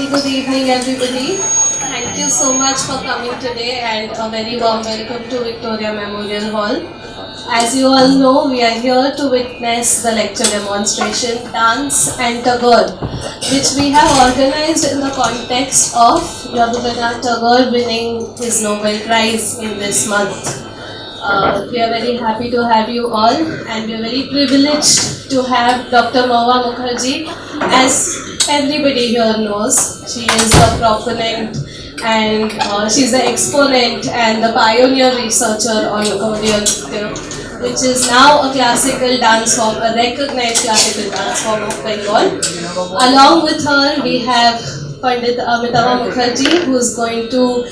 good evening, everybody. Thank you so much for coming today and a very warm welcome to Victoria Memorial Hall. As you all know, we are here to witness the lecture demonstration Dance and Tagore, which we have organized in the context of Rabindranath Tagore winning his Nobel Prize in this month. We are very happy to have you all, and we are very privileged to have Dr. Mahua Mukherjee. As everybody here knows, she is the proponent and she is the exponent and the pioneer researcher on Gaudiya Nritya, which is now a classical dance form, a recognized classical dance form of Bengal. Along with her, we have Pandit Amitava Mukherjee, who is going to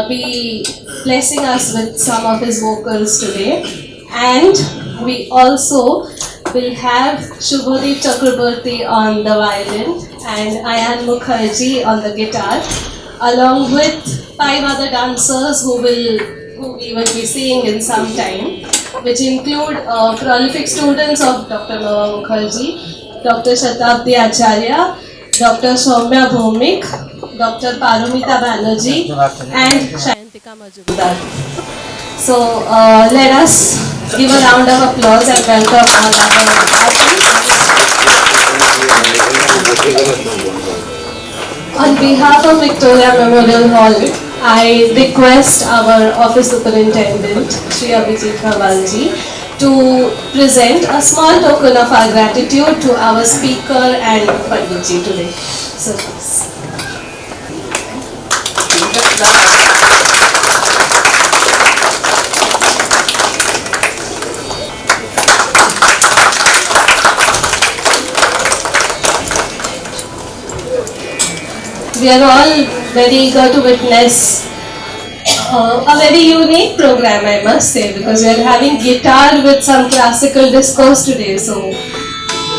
be blessing us with some of his vocals today. And we also will have Shubhodip Chakraborty on the violin and Ayan Mukherjee on the guitar, along with 5 other dancers who we will be seeing in some time, which include prolific students of Dr. Mahua Mukherjee, Dr. Shatabdi Acharya, Dr. Soumya Bhomik, Dr. Parumita Banerjee and Shayantika Majumdar. So let us give a round of applause and welcome all our artists. On behalf of Victoria Memorial Hall, I request our Office Superintendent, Shri Abhijit Kawalji, to present a small token of our gratitude to our speaker and Panditji today. So please. We are all very eager to witness a very unique program, I must say, because we are having guitar with some classical discourse today, so it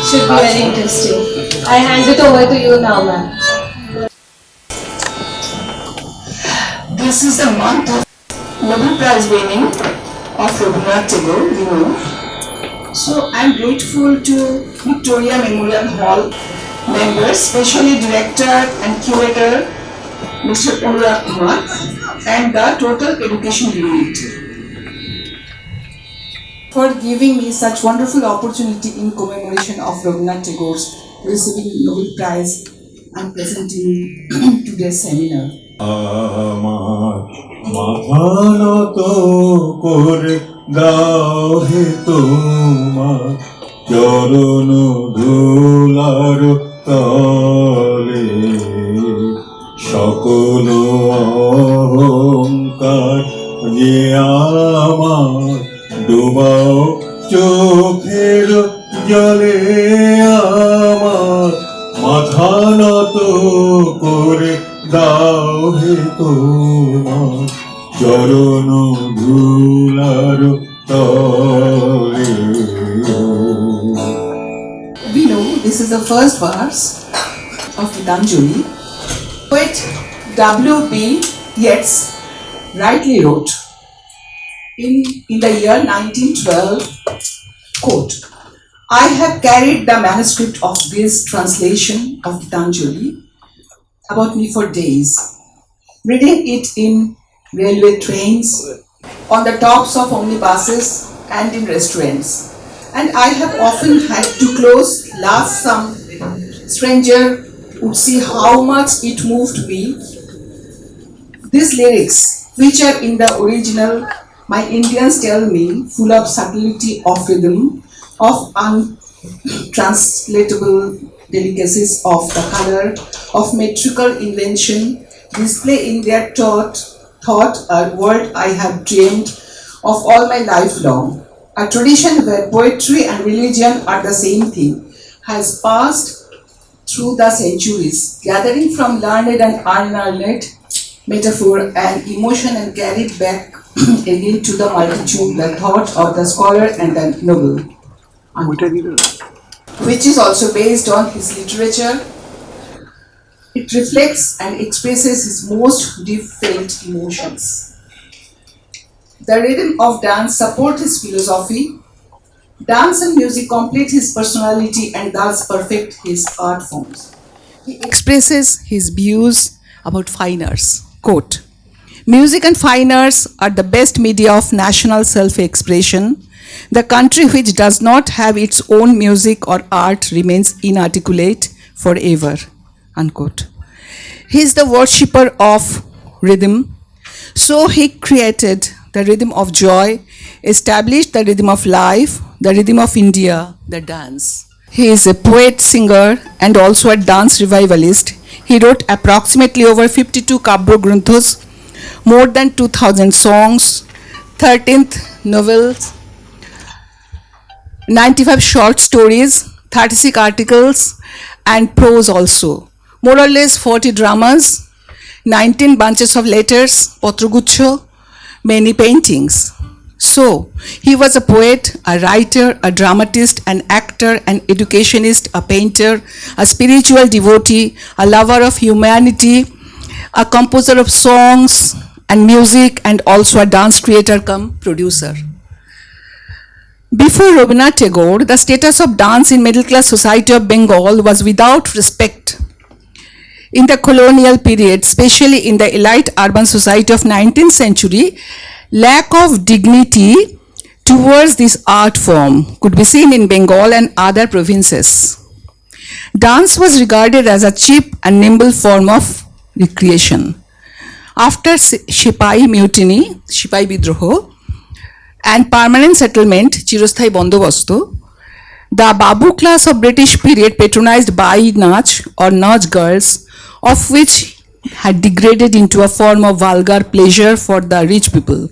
should be very interesting. I hand it over to you now, ma'am. This is the month of Nobel Prize winning of Rabindranath Tagore, you know. So I am grateful to Victoria Memorial Hall members, especially director and curator Mr. Anurag Kumar and the total education unit for giving me such wonderful opportunity in commemoration of Rabindranath Tagore's receiving Nobel Prize and presenting today's seminar. আমার মাথা নত করে দাও হে তোমার চরণ ধুলার তলে সকল অহংকার যে আমার ডুবাও চোখের জলে আমার মাথা নত করে দাও হে তোমার চরণ ধুলার তলে. We know this is the first verse of Gitanjali. Poet W.B. Yeats rightly wrote in the year 1912, quote, I have carried the manuscript of this translation of Gitanjali about me for days, reading it in railway trains, on the tops of omnibuses and in restaurants. And I have often had to close last some stranger would see how much it moved me. These lyrics, which are in the original, my Indians tell me, full of subtlety of rhythm, of untranslatable delicacies of the color, of metrical invention, display in their thought a world I have dreamed of all my life long. A tradition where poetry and religion are the same thing has passed through the centuries, gathering from learned and unlearned metaphor and emotion and carried back again to the multitude the thought of the scholar and the noble, which is also based on his literature. It reflects and expresses his most deep felt emotions. The rhythm of dance supports his philosophy. Dance and music complete his personality and thus perfect his art forms. He expresses his views about fine arts. Quote, "Music and fine arts are the best media of national self-expression. The country which does not have its own music or art remains inarticulate forever." Unquote. He is the worshipper of rhythm. So he created the rhythm of joy, established the rhythm of life, the rhythm of India, the dance. He is a poet, singer, and also a dance revivalist. He wrote approximately over 52 Kabya Grunthas, more than 2,000 songs, 13th novels, 95 short stories, 36 articles, and prose also. More or less 40 dramas, 19 bunches of letters, Patraguchho, many paintings. So, he was a poet, a writer, a dramatist, an actor, an educationist, a painter, a spiritual devotee, a lover of humanity, a composer of songs and music, and also a dance creator cum producer. Before Rabindranath Tagore, the status of dance in middle class society of Bengal was without respect. In the colonial period, especially in the elite urban society of 19th century, lack of dignity towards this art form could be seen in Bengal and other provinces. Dance was regarded as a cheap and nimble form of recreation. After Sipai Mutiny, Sipai Bidroho, and permanent settlement, Chirosthai Bondobosto, the Babu class of British period patronized Bai Nach or Nach girls, of which had degraded into a form of vulgar pleasure for the rich people.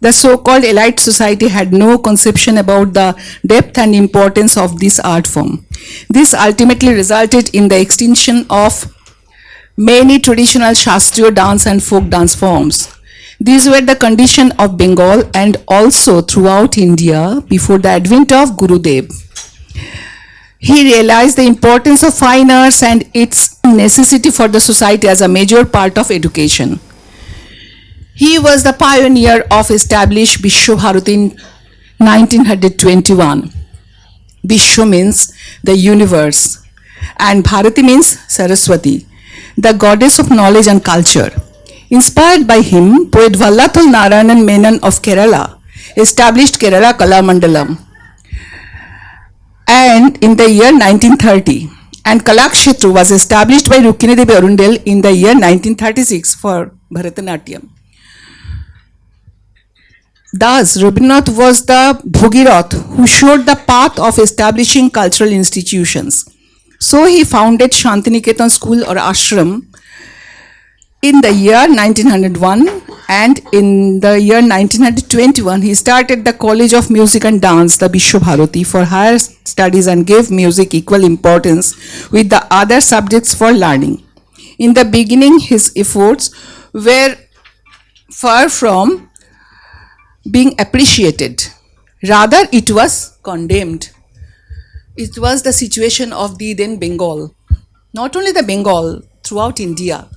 The so-called elite society had no conception about the depth and importance of this art form. This ultimately resulted in the extinction of many traditional Shastriya dance and folk dance forms. These were the condition of Bengal and also throughout India before the advent of Gurudev. He realized the importance of fine arts and its necessity for the society as a major part of education. He was the pioneer of established Vishwa Bharati in 1921. Vishwa means the universe and Bharati means Saraswati, the goddess of knowledge and culture. Inspired by him, poet Vallathol Narayanan Menon of Kerala established Kerala Kala Mandalam and in the year 1930, and Kalakshetra was established by Rukmini Devi Arundel in the year 1936 for Bharatanatyam. Thus, Rabindranath was the Bhagirath who showed the path of establishing cultural institutions. So he founded Shantiniketan School or Ashram in the year 1901, and in the year 1921 he started the College of Music and Dance, the Vishwa Bharati, for higher studies and gave music equal importance with the other subjects for learning. In the beginning, his efforts were far from being appreciated. Rather, it was condemned. It was the situation of the then Bengal, not only the Bengal, throughout India.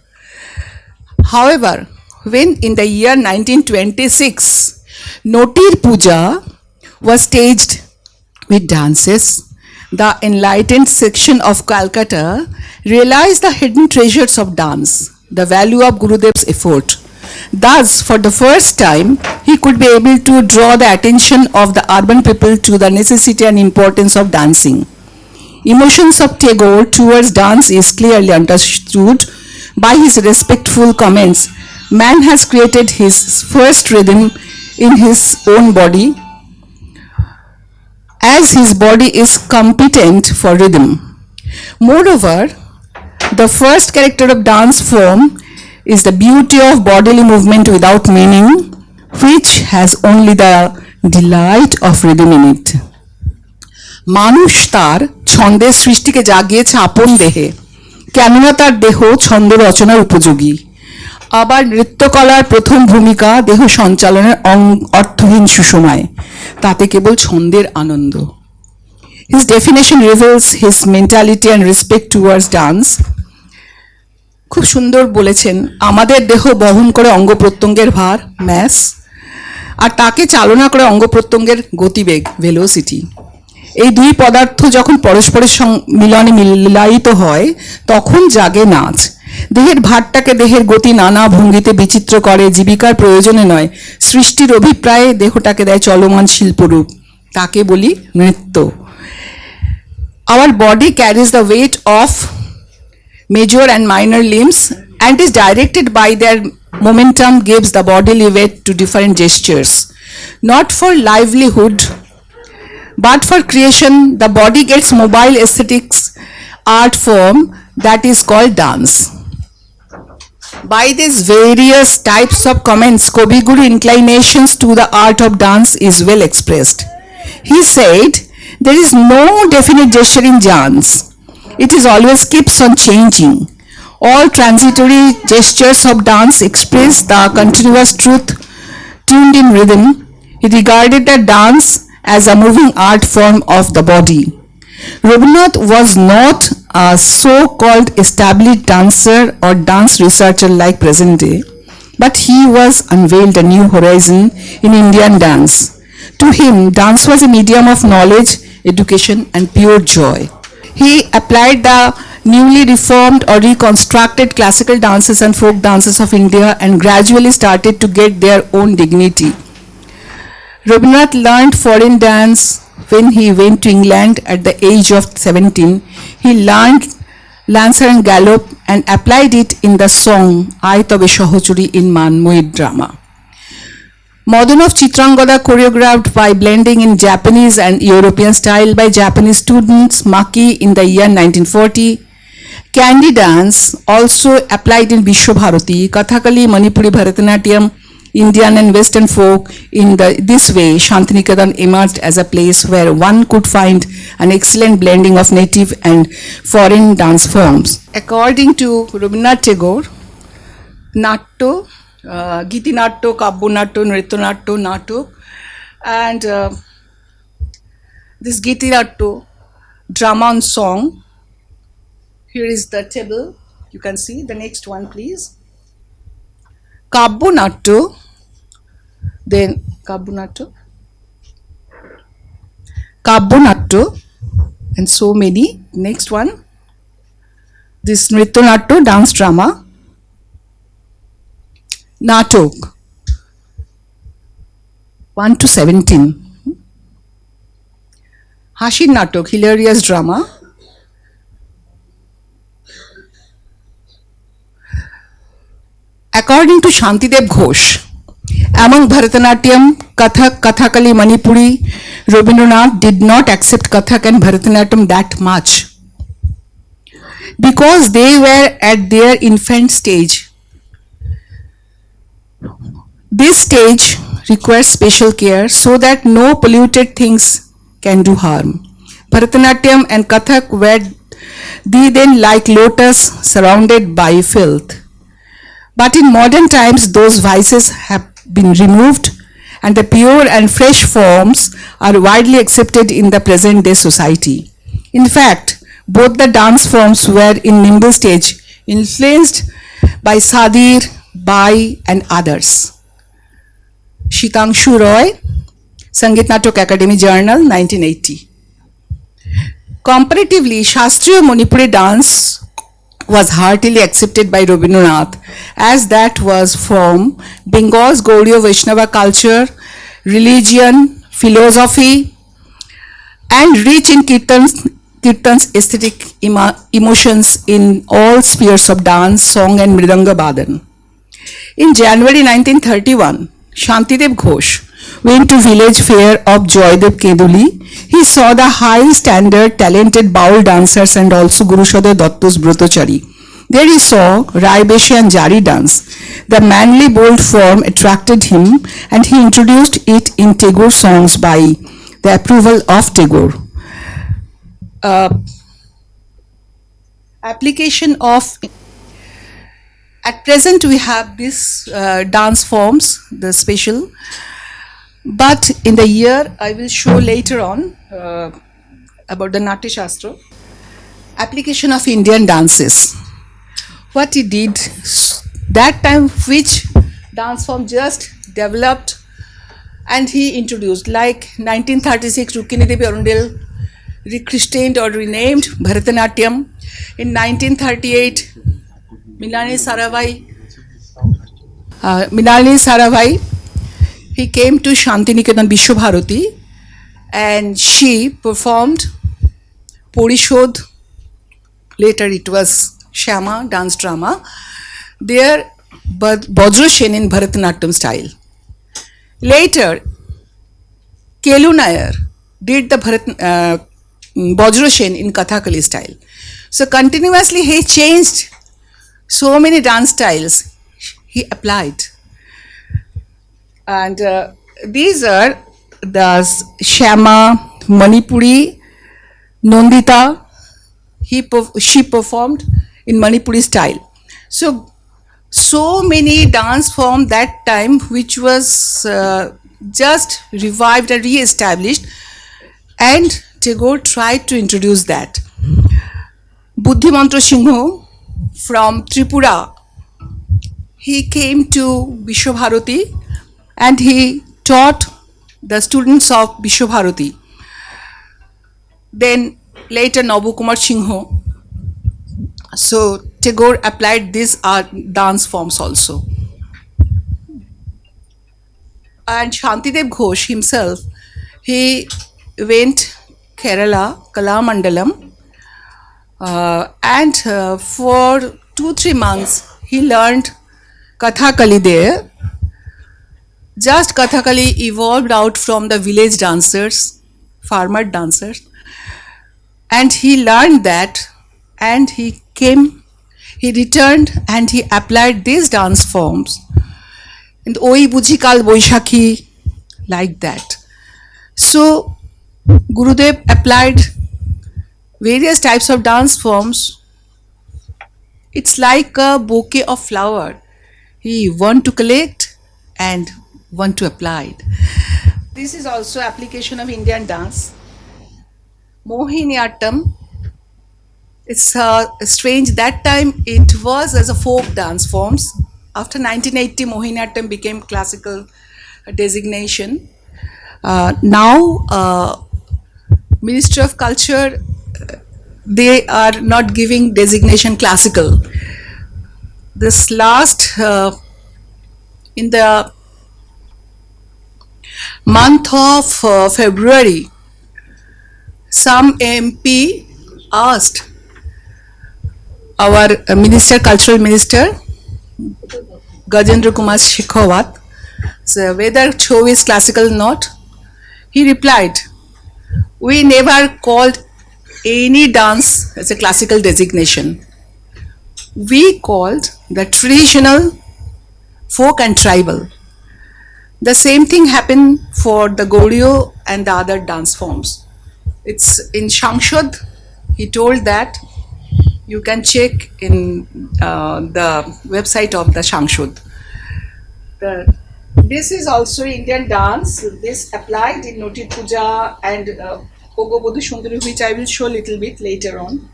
However, when in the year 1926, Notir Puja was staged with dances, the enlightened section of Calcutta realized the hidden treasures of dance, the value of Gurudev's effort. Thus, for the first time, he could be able to draw the attention of the urban people to the necessity and importance of dancing. Emotions of Tagore towards dance is clearly understood by his respectful comments. Man has created his first rhythm in his own body, as his body is competent for rhythm. Moreover, the first character of dance form is the beauty of bodily movement without meaning, which has only the delight of rhythm in it. মানুষ তার ছন্দের সৃষ্টিকে জাগিয়েছে আপন দেহে, কেননা তার দেহ ছন্দ রচনার উপযোগী। আবার নৃত্যকলার প্রথম ভূমিকা দেহ সঞ্চালনের অর্থহীন সুষমায়, তাতে কেবল ছন্দের আনন্দ। His definition reveals his mentality and respect towards dance. খুব সুন্দর বলেছেন, আমাদের দেহ বহন করে অঙ্গ প্রত্যঙ্গের ভার, ম্যাস, আর তাকে চালনা করে অঙ্গ প্রত্যঙ্গের গতিবেগ, ভেলোসিটি। এই দুই পদার্থ যখন পরস্পরের মিলনে মিলায়িত হয় তখন জাগে নাচ। দেহের ভারটাকে দেহের গতি নানা ভঙ্গিতে বিচিত্র করে, জীবিকার প্রয়োজনে নয়, সৃষ্টির অভিপ্রায়ে দেহটাকে দেয় চলমান শিল্পরূপ, তাকে বলি নৃত্য। Our body carries the weight of major and minor limbs and is directed by their momentum, gives the bodily weight to different gestures. Not for livelihood, but for creation, the body gets mobile aesthetics art form that is called dance. By these various types of comments, Kavi Guru inclinations to the art of dance is well expressed. He said, there is no definite gesture in dance. It is always keeps on changing. All transitory gestures of dance express the continuous truth tuned in rhythm. He regarded the dance as a moving art form of the body. Rabindranath was not a so-called established dancer or dance researcher like present day, but he was unveiled a new horizon in Indian dance. To him, dance was a medium of knowledge, education and pure joy. He applied the newly reformed or reconstructed classical dances and folk dances of India and gradually started to get their own dignity. Rabindranath learned foreign dance when he went to England at the age of 17. He learned Lancer and Gallop and applied it in the song Ai Tobe Shohochuri in Manmoid drama. Modern of Chitrangada choreographed by blending in Japanese and European style by Japanese students Maki in the year 1940. Candy dance also applied in Vishwabharati, Kathakali, Manipuri, Bharatanatyam, Indian and Western folk. In this way, Shantiniketan emerged as a place where one could find an excellent blending of native and foreign dance forms. According to Rabindranath Tagore, Natto, Giti Natto, Kabbu Natto, Nritya Natto, Natok, and this Giti Natto drama and song. Here is the table. You can see the next one, please. Kabbu Natto, then Kabbu Natto, and so many. Next one, this Nritya Natto dance drama. Natok 1 to 17. Hashin Natok, hilarious drama. According to Shantidev Ghosh, among Bharatanatyam, Kathak, Kathakali, Manipuri, Rabindranath did not accept Kathak and Bharatanatyam that much because they were at their infant stage. This stage requires special care so that no polluted things can do harm. Bharatanatyam and Kathak were then like lotus surrounded by filth. But in modern times, those vices have been removed and the pure and fresh forms are widely accepted in the present day society. In fact, both the dance forms were in nimble stage, influenced by Sadir, Bai and others. Shitangshu Roy, Sangeet Natok Academy Journal, 1980. Comparatively, Shastriya Manipuri dance was heartily accepted by Rabindranath as that was from Bengal's Gaudiya Vaishnava culture, religion, philosophy and rich in Kirtan's aesthetic emotions in all spheres of dance, song and Mridanga Badan. In January 1931, Shantidev Ghosh went to village fair of Joydev Keduli. He saw the high standard talented baul dancers and also Guru Sada Datto's Brotochari. There he saw Raibeshi and Jari dance. The manly bold form attracted him and he introduced it in Tagore songs by the approval of Tagore. Application of at present we have this dance forms, the special, but in the year I will show later on about the Natya Shastra, application of Indian dances. What he did that time, which dance form just developed and he introduced, like 1936 Rukmini Devi Arundel rechristened or renamed Bharatanatyam. In 1938, Mrinalini Sarabhai, he came to Shantiniketan Vishwabharati and she performed Porishod, later it was Shyama dance drama, there Bajrashen in Bharatanatyam style. Later, Kelu Nair did the Bajrashen in Kathakali style. So continuously he changed so many dance styles he applied. And these are the Shyama, Manipuri, Nondita. She performed in Manipuri style. So many dance form that time which was just revived and re-established, and Tagore tried to introduce that. Buddhimantra Singh from Tripura, he came to Vishwabharati and he taught the students of Vishwabharati. Then later Nabu Kumar Singh. So Tagore applied these dance forms also. And Shantidev Ghosh himself, he went Kerala, Kalamandalam, and for 2-3 months he learned Kathakali there. Just Kathakali evolved out from the village dancers, farmer dancers, and he learned that, and he returned and he applied these dance forms. And Oi Bujikal Boishakhi, like that. So Gurudev applied various types of dance forms. It's like a bouquet of flower. He want to collect and want to apply it. This is also application of Indian dance. Mohiniyattam. It's strange, that time it was as a folk dance forms. After 1980, Mohiniyattam became classical designation. Now, Ministry of Culture, they are not giving designation classical. This last, in the month of February, some MP asked our cultural minister, Gajendra Kumar Shekhawat, so whether show is classical or not. He replied, we never called any dance as a classical designation. We called the traditional, folk and tribal. The same thing happened for the Gaudiya and the other dance forms. It's in Shangshud, he told that. You can check in the website of the Shangshud. This is also Indian dance. This applied in Noti Puja and Ogobodhu Sundari, which I will show a little bit later on.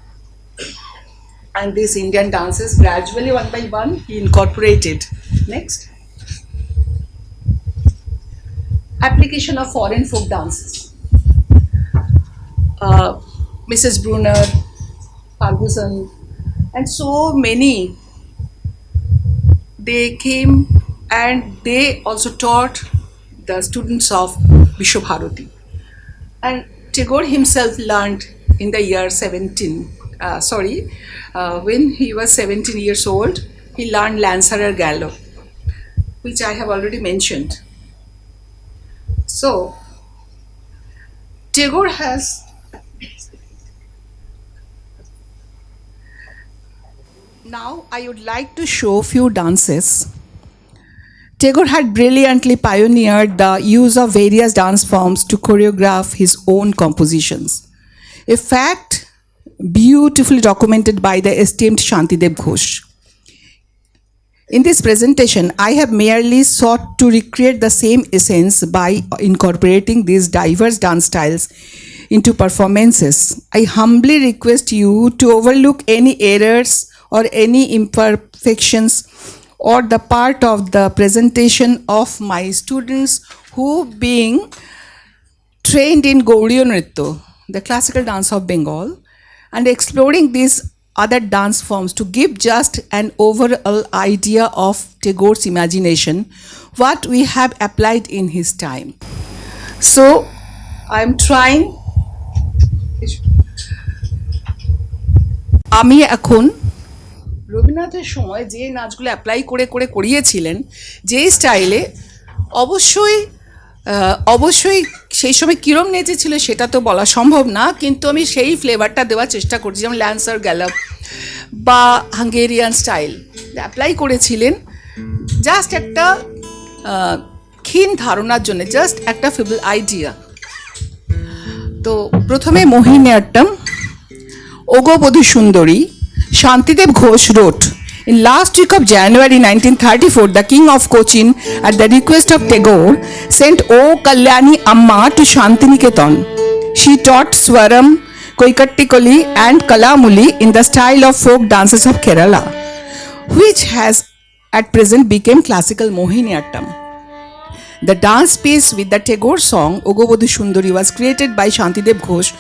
And these Indian dances gradually, one by one, he incorporated. Next. Application of foreign folk dances. Mrs. Brunner, Ferguson, and so many, they came and they also taught the students of Vishwabharati. And Tagore himself learned in the year when he was 17 years old, he learned Lancerer Gallo, which I have already mentioned. So, Tagore has now I would like to show few dances. Tagore had brilliantly pioneered the use of various dance forms to choreograph his own compositions. A fact beautifully documented by the esteemed Shantidev Ghosh. In this presentation, I have merely sought to recreate the same essence by incorporating these diverse dance styles into performances. I humbly request you to overlook any errors or any imperfections or the part of the presentation of my students who being trained in Gaudiya Nritya. the classical dance of Bengal, and exploring these other dance forms to give just an overall idea of Tagore's imagination, what we have applied in his time. So, I'm trying. আমি এখন রবীন্দ্রনাথের সময় যে নাচগুলো apply করে করে করিয়েছিলেন যে স্টাইলে, অবশ্যই সেই সময় কীরম নেচেছিল সেটা তো বলা সম্ভব না, কিন্তু আমি সেই ফ্লেভারটা দেওয়ার চেষ্টা করছি, যেমন ল্যান্সার গ্যালপ বা হাঙ্গেরিয়ান স্টাইল অ্যাপ্লাই করেছিলেন জাস্ট একটা ক্ষীণ ধারণার জন্য, জাস্ট একটা ফিবল আইডিয়া। তো প্রথমে মোহিনীঅট্টম, ওগো বধূ সুন্দরী, Shantidev Ghosh wrote, in last week of January 1934, the King of Cochin, at the request of Tagore, sent O Kalyani Amma to Shantiniketan. She taught Swaram, Koikattikoli and Kalamuli in the style of folk dances of Kerala, which has at present become classical Mohiniyattam. The dance piece with the Tagore song Ogo Bodhu Sundari was created by Shantidev Ghosh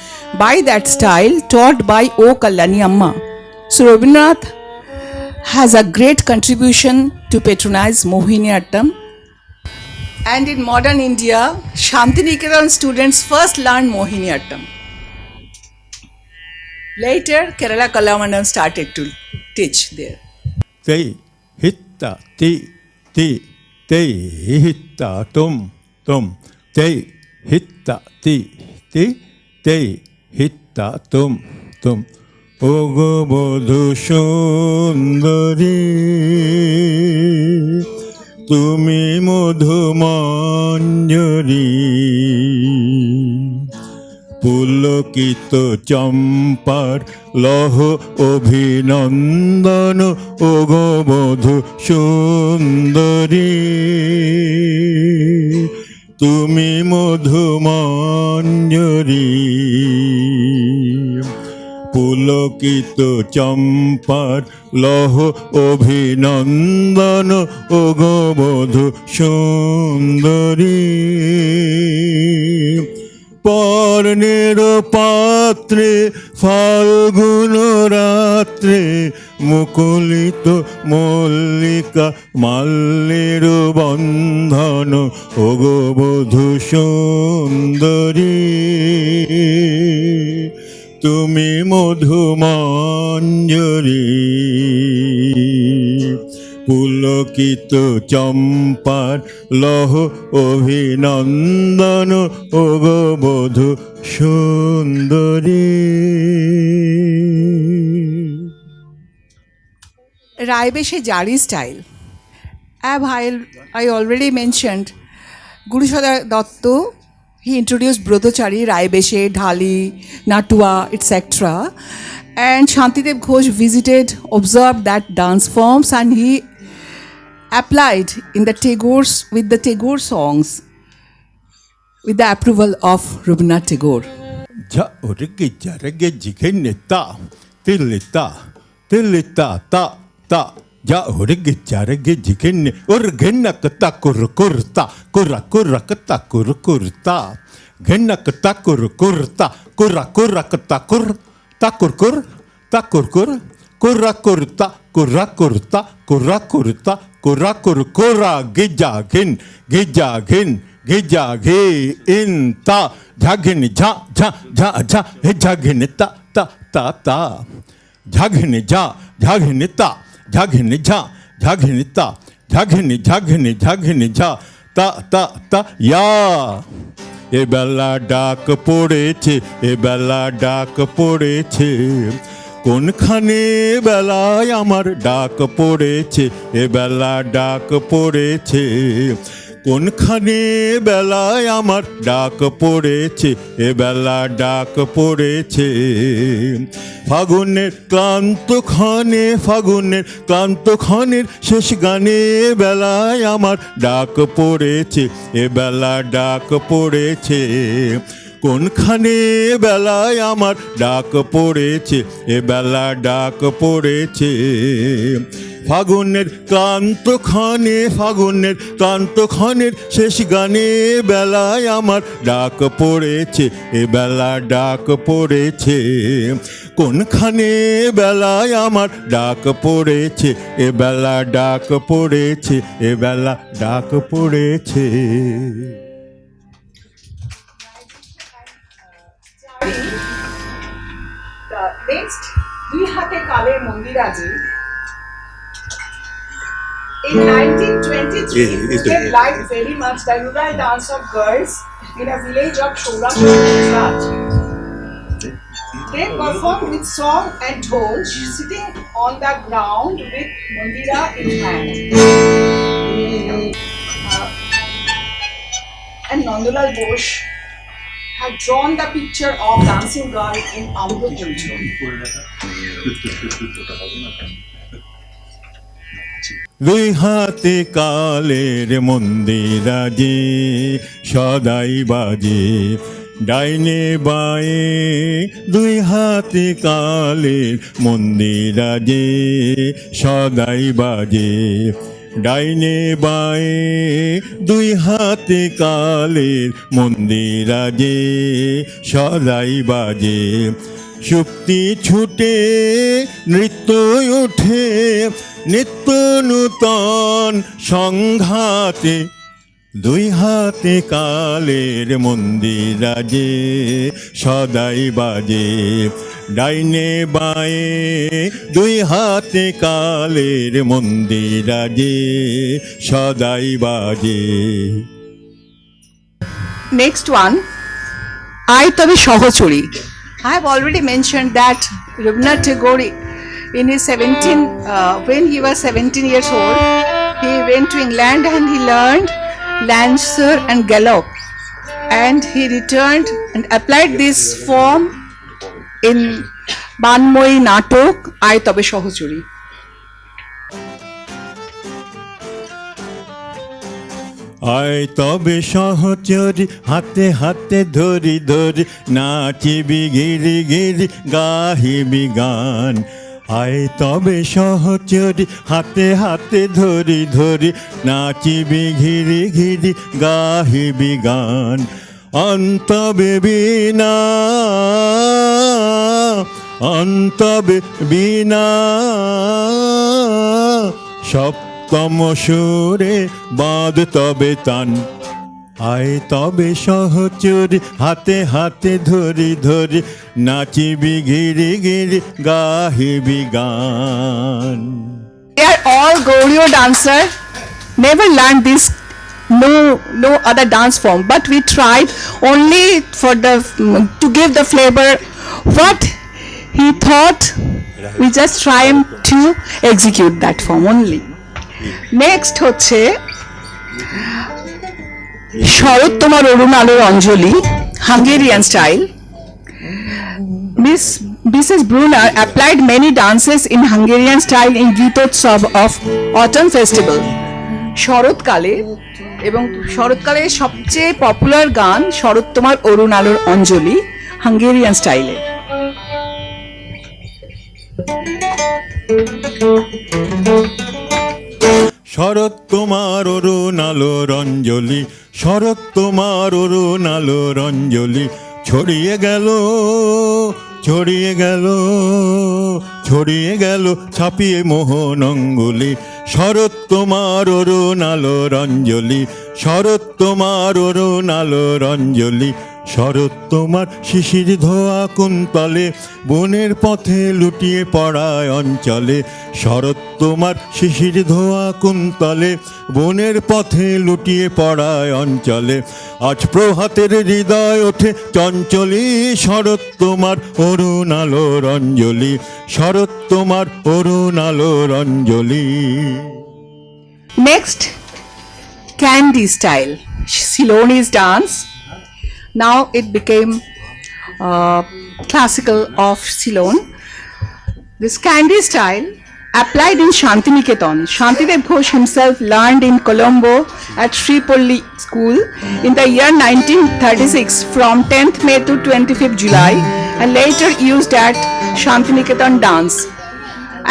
by that style taught by O Kalyani Amma. So Rabindranath has a great contribution to patronize Mohiniyattam, and in modern India, Shantiniketan students first learned Mohiniyattam. Later, Kerala Kalamandalam started to teach there. Te hitta ti ti te hitta tum te hitta ti ti te hitta tum ওগো বধূ সুন্দরী তুমি মধুমঞ্জরি, পুলকিত চম্পার লহ অভিনন্দন ওগো বধূ সুন্দরী তুমি মধুমঞ্জরি, পুলকিত চম্পার লহ অভিনন্দন ওগো বধূ সুন্দরী, পর্ণের পাত্রে ফাল্গুন রাত্রে মুকুলিত মল্লিকা মাল্যের বন্ধন ওগো বধূ সুন্দরী তুমি মধুমঞ্জরি, পুলকিত চম্পার লহ অভিনন্দন ওগো বধূ সুন্দরী। Raibeshe Jari style. I already mentioned Gurushadar Datto. He introduced Brodochari, Raibeshe, Dhali, Natua, etc. And Shantidev Ghosh visited, observed that dance forms, and he applied in the with the Tagore songs with the approval of Rabindranath Tagore. Ja orge jarge jigeneta tilita tilita ta ta ja orge jarge jigenne orgenna kata kurkurta kurra kata kurkurta genna kata kurkurta kurra kata kur takurkur takurkur kurra kurta kurra kurra gijagin gijage inta jagini ja he jagini ta jagini ja jagini ta jagini ja jagini ta jagini ja ta ya এ বেলা ডাক পড়েছে কোনখানে বেলায় আমার ডাক পড়েছে এ বেলা ডাক পড়েছে কোনখানে বেলায় আমার ডাক পড়েছে এ বেলা ডাক পড়েছে ফাগুনের ক্লান্তক্ষণের শেষ গানে বেলায় আমার ডাক পড়েছে এ বেলা ডাক পড়েছে কোনখানে বেলায় আমার ডাক পড়েছে এ বেলা ডাক পড়েছে ফাগুনের ক্লান্তক্ষণের শেষ গানে বেলায় আমার ডাক পড়েছে, এ বেলা ডাক পড়েছে। কোনখানে বেলায় আমার ডাক পড়েছে, এ বেলা ডাক পড়েছে, এ বেলা ডাক পড়েছে। Next, দুই হাতে কালের মন্দিরাজি. In 1923, they liked very much the rural dance of girls in a village of Sourashtra, Gujarat. They performed with song and dhol, sitting on the ground with mandira in hand. And Nandalal Bose had drawn the picture of dancing girl in Amrutpur. দুই হাতে কালের মন্দিরাজি সদাই বাজে, ডাইনে বায়ে দুই হাতে কালের মন্দিরাজি সদাই বাজে, ডাইনে বায়ে দুই হাতে কালের মন্দিরাজি সদাই বাজে। শক্তি ছুটে নৃত্য ওঠে নিত্য নূতন সংঘাতে, দুই হাতে কালের মন্দিরাজে সদাই বাজে, ডাইনে বায়ে দুই হাতে কালের মন্দিরাজে সদাই বাজে। Next one, I Tabe Shohochori. I have already mentioned that Rabindranath Tagore, in his when he was 17 years old, he went to England and he learned Lancer and Gallop, and he returned and applied this form in Banmoyi Natok, I Tabe Shohochori. আয় তবে সহচরি হাতে হাতে ধরি ধরি নাচিবি গিরি গিরি গাহিবি গান। আয় তবে সহচরি হাতে হাতে ধরি ধরি নাচিবি ঘিরি ঘিরি গাহিবি গান। অন্তবে বিনা অন্তবে বিনা সপ্তম সুরে বাঁধ তবে তান। আয় তবে সহচরি হাতে হাতে ধরি ধরি নাচিবি গিরি গিরি গাহিবি গান। They are all Gaudiya dancer, never learned this, no other dance form, but we tried only for to give the flavor what he thought. We just try to execute that form only. Next হচ্ছে শরৎ তোমার অরুণ আলোর অঞ্জলি, Hungarian style. Mrs. Brunner applied many dances in Hungarian style in Gitotsav of Autumn Festival. শরৎকালে এবং শরৎকালের সবচেয়ে popular গান শরৎ তোমার অরুণ আলোর অঞ্জলি, Hungarian স্টাইলে। শরৎ তোমার অরুণ আলোর অঞ্জলি, শরৎ তোমার অরুণ আলোর অঞ্জলি, ছড়িয়ে গেল ছড়িয়ে গেল ছড়িয়ে গেল ছাপিয়ে মোহন অঙ্গুলি। শরৎ তোমার অরুণ আলোর অঞ্জলি, শরৎ তোমার অরুণ আলোর অঞ্জলি, শরৎ তোমার শিশির ধোয়া কুন্তলে, বনের পথে লুটিয়ে পড়ায় অঞ্চলে। শরৎ তোমার শিশির ধোয়া কুন্তলে, বনের পথে লুটিয়ে পড়ায় অঞ্চলে। আজ প্রভাতের হৃদয় ওঠে চঞ্চলি, শরৎ তোমার অরুণ আলোর অঞ্জলি, শরৎ তোমার অরুণ আলোর অঞ্জলি। Next, Candy style, Ceylonese dance. Now it became classical of Ceylon. This Candy style applied in Shantiniketan. Shantidev Ghosh himself learned in Colombo at Sripolli school in the year 1936 from 10th May to 25th July, and later used at Shantiniketan dance,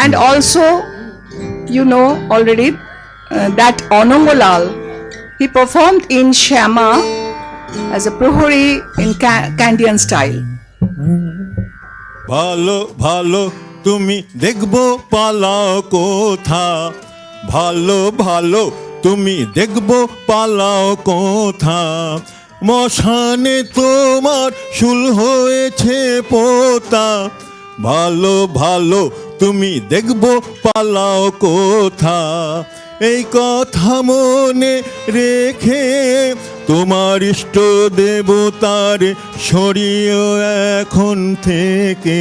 and also you know already that Onongolal, he performed in Shama as a Prohori in Kandian style. ভালো ভালো তুমি দেখবো পালাও কোথা, ভালো ভালো তুমি দেখবো পালাও কোথা, মশানে তোমার শুল হয়েছে পোতা, ভালো ভালো তুমি দেখবো পালাও কোথা, এই কথা মনে রেখে তোমার ইষ্ট দেবতার সরিয়ে এখন থেকে,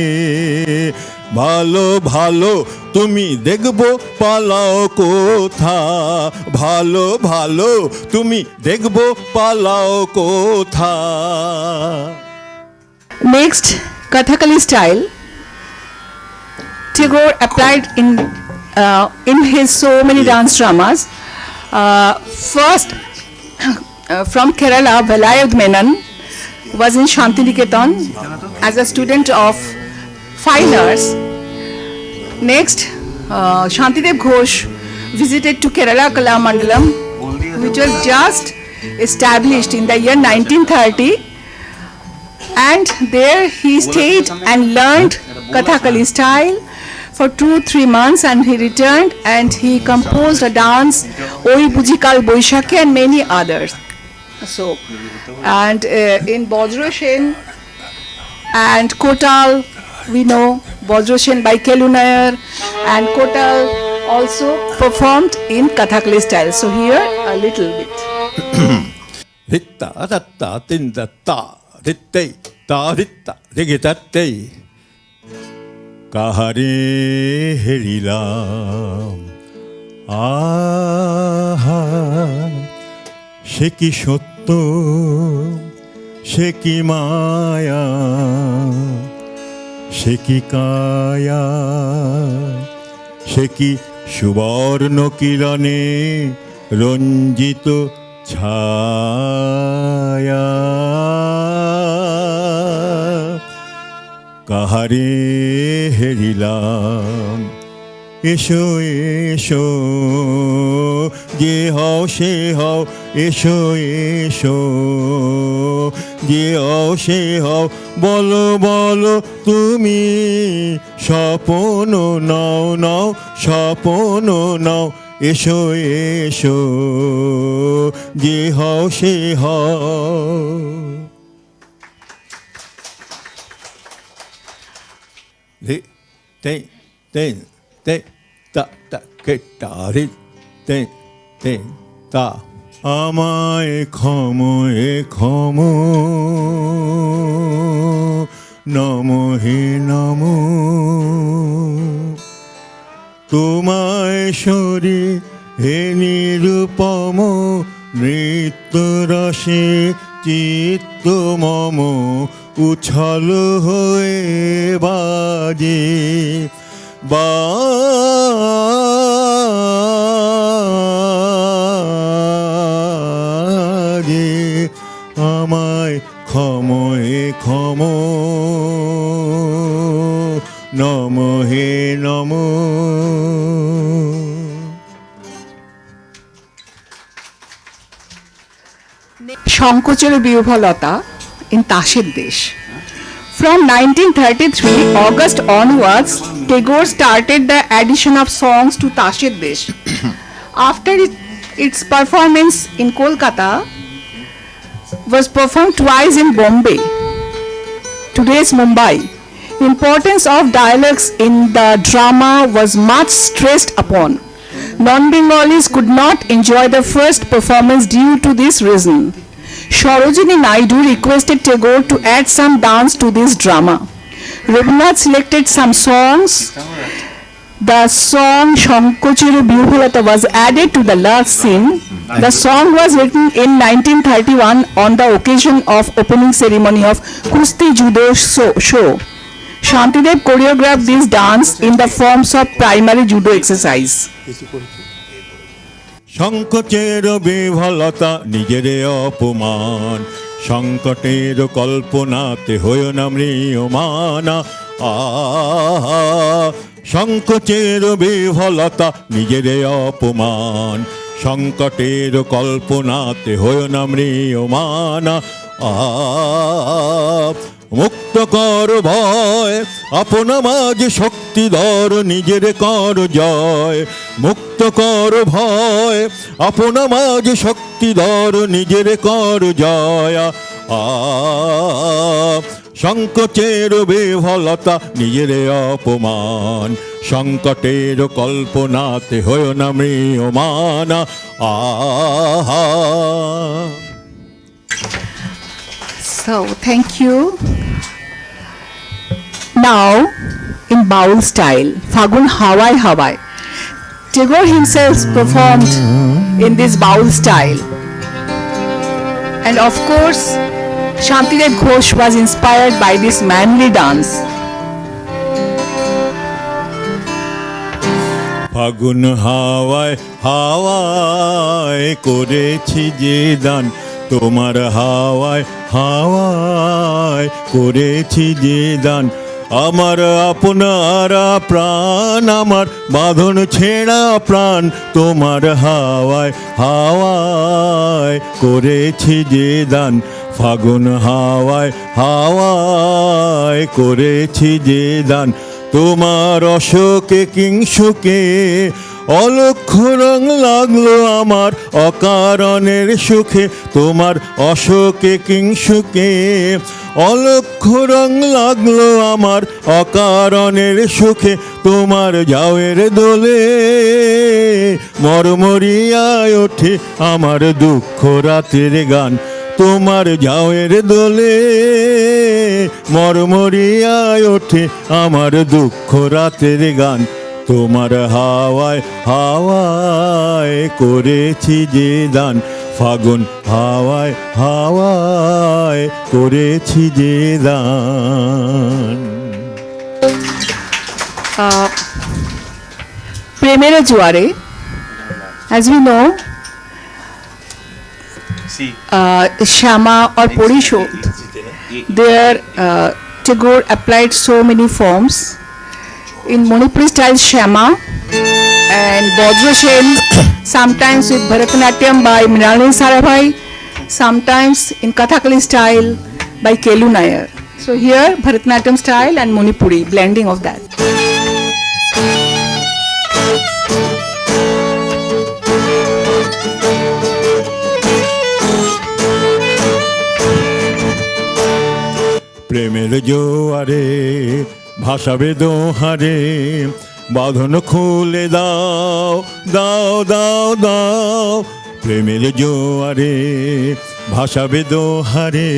ভালো ভালো তুমি দেখবো পালাও কোথা, ভালো ভালো তুমি দেখবো পালাও কোথা। Next, Kathakali style. Tagore applied in his so many dance dramas. First, from Kerala, Velayud Menon was in Shantiniketan as a student of fine arts. Next, Shantidev Ghosh visited to Kerala Kala Mandalam, which was just established in the year 1930, and there he stayed and learned Kathakali style for 2-3 months, and he returned and he composed a dance, Oi Bujikal Boishakhi, and many others. So, and in Bajroshen and Kotal, we know Bajroshen by Kelunayar, and Kotal also performed in Kathakali style. So here a little bit. Ritta tatta tinda ta ritte ta ritta rigitatte, কাহারে হেরিলাম আহা, সে কি সত্য সে কি মায়া, সে কি কায়া, সে কি সুবর্ণ কিরণে রঞ্জিত ছায়া, কাহারে হেরিলাম, এসো এসো যে হও সে হও, এসো এসো যে হও সে হও, বলো বলো তুমি স্বপন নাও নাও, স্বপন নাও, এসো এসো যে হও সে হও। Ten, ten, ten, ta, ta, ke, ta, ri, ten, ten, ta. আমায় ক্ষমো এ ক্ষমো, নমো হে নমো, তোমায় সরি হে নিরুপম, নৃত্য রসে চিত্ত মম, উছল হয়ে বাজে বাজে, আমায় ক্ষমো হে ক্ষমো, নমো হে নমো। Shankachara Biyuvalata in Tashir Desh. From 1933 August onwards, Tagore started the addition of songs to Tashir Desh. After its performance in Kolkata, was performed twice in Bombay, today's Mumbai. Importance of dialects in the drama was much stressed upon. Non-Bengalis could not enjoy the first performance due to this reason. Sarojini Naidu requested Tagore to add some dance to this drama. Rabindranath selected some songs. The song Shankachara Biyuvalata was added to the last scene. The song was written in 1931 on the occasion of opening ceremony of Kusti Judo show. Shantidev choreographed this dance in the forms of primary judo exercise. সংকটের বিফলতা নিজের অপমান, সংকটের কল্পনাতে হইও না ম্রিয়মানা, সংকোচের বিফলতা নিজের অপমান, সংকটের কল্পনাতে হয় না ম্রিয়মান। মুক্ত কর ভয়, আপনা মাঝে শক্তিধর নিজের কর জয়। মুক্ত কর ভয়, আপনা মাঝে শক্তিধর নিজের কর জয়। সংকোচের বিফলতা নিজের অপমান, সংকটের কল্পনাতে হয় না ম্রিয়মান। So, thank you. Now, in Baul style, Fagun Hawai Hawai, Tagore himself performed in this Baul style. And of course, Shantidev Ghosh was inspired by this manly dance. ফাগুন হাওয়ায় হাওয়ায় করেছি যে দান, তোমার হাওয়ায় হাওয়ায় করেছি যে দান। আমার আপনারা প্রাণ, আমার বাঁধন ছেঁড়া প্রাণ, তোমার হাওয়ায় হাওয়ায় করেছি যে দান। ফাগুন হাওয়ায় হাওয়ায় করেছি যে দান, তোমার অশোকে কিংসুকে অলক্ষ্য রং লাগলো আমার অকারণের সুখে। তোমার অশোকে কিংসুকে অলক্ষ্য রং লাগলো আমার অকারণের সুখে। তোমার যাওয়ের দোলে মরমরিয়ায় ওঠে আমার দুঃখ রাতের গান। তোমার যাওয়ের দোলে মরমরিয়ায় ওঠে আমার দুঃখ রাতের গান। তোমার হাওয়ায় হাওয়ায় করেছি যে দান, ফাগুন হাওয়ায় হাওয়ায় করেছি যে দান। প্রেমের জোয়ারে, as we know, Shama or Porishod, there Tagore applied so many forms. In Manipuri style Shama and Vajrashen, sometimes with Bharatanatyam by Mrinalini Sarabhai, sometimes in Kathakali style by Kelu Nair. So here Bharatanatyam style and Manipuri, blending of that. প্রেমের জোয়ারে ভাসাবে দোহারে, বাঁধন খুলে দাও দাও দাও দাও। প্রেমের জোয়ারে ভাসাবে দোহারে,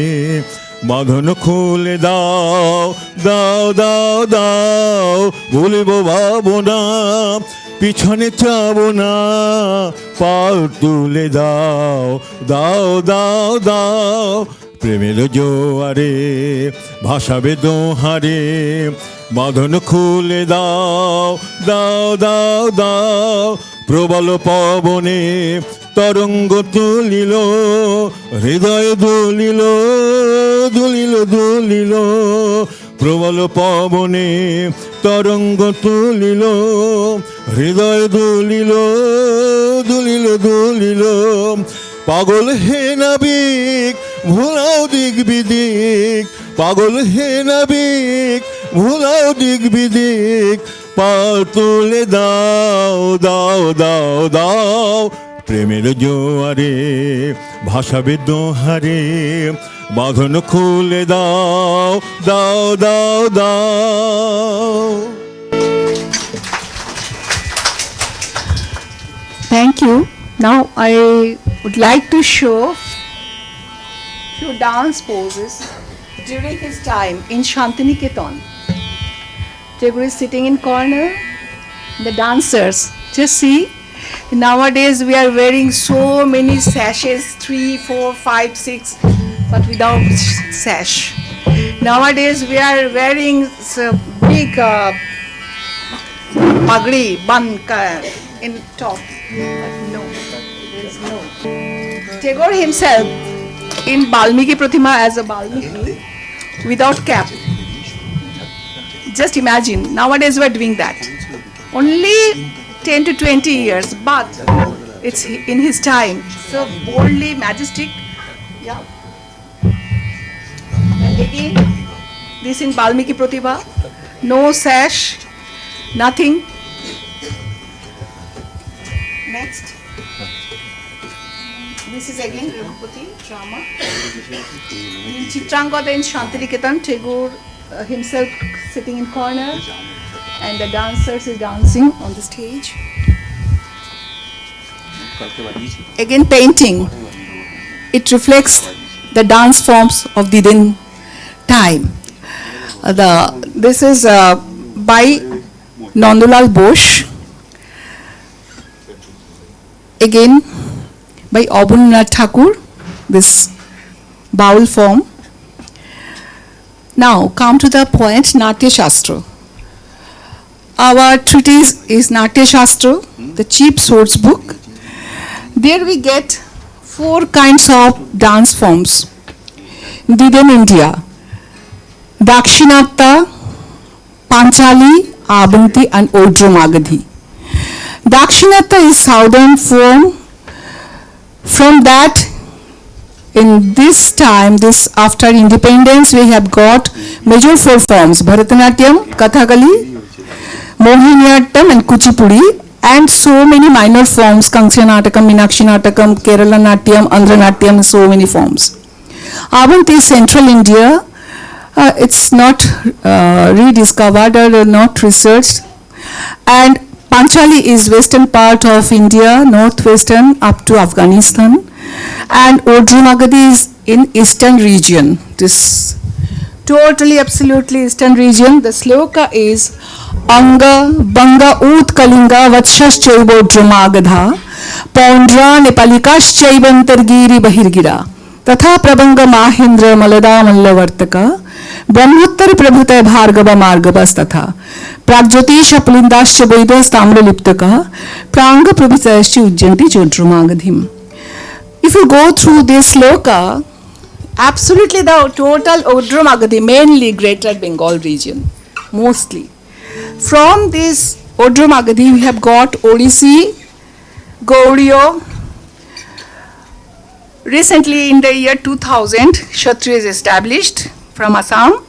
বাঁধন খুলে দাও দাও দাও দাও। বলিব ভাবনা পিছনে চাবো না, পাল তুলে দাও দাও দাও দাও। প্রেমের জোয়ারে ভাসাবে দোহারে, বাঁধন খুলে দাও দাও দাও দাও। প্রবল পবনে তরঙ্গ তুলিল, হৃদয় দুলিল দুলিল দুলিল। প্রবল পবনে তরঙ্গ তুলিল, হৃদয় দুলিল দুলিল দুলিল। পাগল হে নাবিক ভুলাও দিক বিদিক, পাগল হে নাবিক ভুলাও দিক বিদিক। পাল তুলে দাও দাও দাও দাও। প্রেমের জোয়ারে ভাসাবে দোহারে, বাঁধন খুলে দাও দাও দাও দাও। Thank you. Now I would like to show few dance poses during his time in Shantiniketan. Tagore is sitting in corner, the dancers. Just see, nowadays we are wearing so many sashes, 3, 4, 5, 6, but without sash. Nowadays we are wearing big pagri, banka in top. But no, there is no. Tagore himself in Balmiki Pratima as a Balmiki without cap. Just imagine, nowadays we are doing that. Only 10 to 20 years, but it's in his time. So boldly, majestic. Yeah. And again, this in Balmiki Pratibha. No sash, nothing. Next. This is again Raghupati drama. In Chitrangada in Shantiniketan, Tagore himself sitting in corner, and the dancers is dancing on the stage. Again painting. It reflects the dance forms of the then time. This is by Nandulal Bose. Again by Abhinavnath Thakur, this Baul form. Now come to the point, Natya Shastra. Our treatise is Natya Shastra, the cheap source book. There we get 4 kinds of dance forms within India: Dakshinatya, Panchali, Abanti and Odro Magadhi. Dakshinatya is southern form. From that, in this time, this after independence, we have got major 4 forms: Bharatanatyam, Kathakali, Mohiniyattam and Kuchipudi, and so many minor forms: Kanksya Natakam, Meenakshi Natakam, Kerala Natyam, Andhra Natyam, so many forms. Abanti is central India. It's not rediscovered or not researched. And Panchali is western part of India, northwestern up to Afghanistan. And Odro Magadhi is in eastern region. This totally, absolutely eastern region. The sloka is Anga, Banga, Utkalinga, Vatshas Chaibodro Magadha, Pondra, Nepalikas Chaibantargiri Bahirgira, Tatha Prabanga Mahindra Malada Mallavartaka, Brahmottar Prabhuta Bhargava Margavas Tatha, Pragjyotisha Pulindascha Vaidas Tamra Liptaka, Pranga Prabhutashi Ujjanti Chodro Magadhim. If you go through this sloka, absolutely the total Odro Magadhi, mainly Greater Bengal region, mostly. From this Odro Magadhi, we have got Odissi, Gaudiya. Recently, in the year 2000, Kshatriya is established from Assam,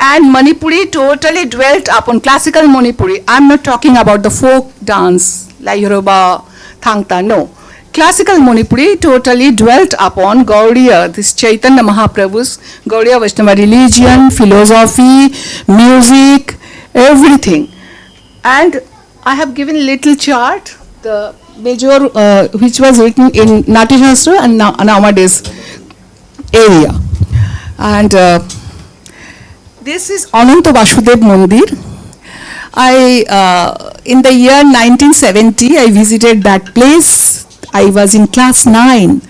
and Manipuri totally dwelt upon classical Manipuri. I'm not talking about the folk dance like Yoruba, Thangta, no. Classical Manipuri totally dwelt upon Gaudiya, this Chaitanya Mahaprabhu's Gaudiya Vaishnava religion, philosophy, music, everything. And I have given a little chart, the major which was written in Natya Shastra and nowadays area. And this is Ananta Vasudev Mandir. In the year 1970, I visited that place. I was in class 9.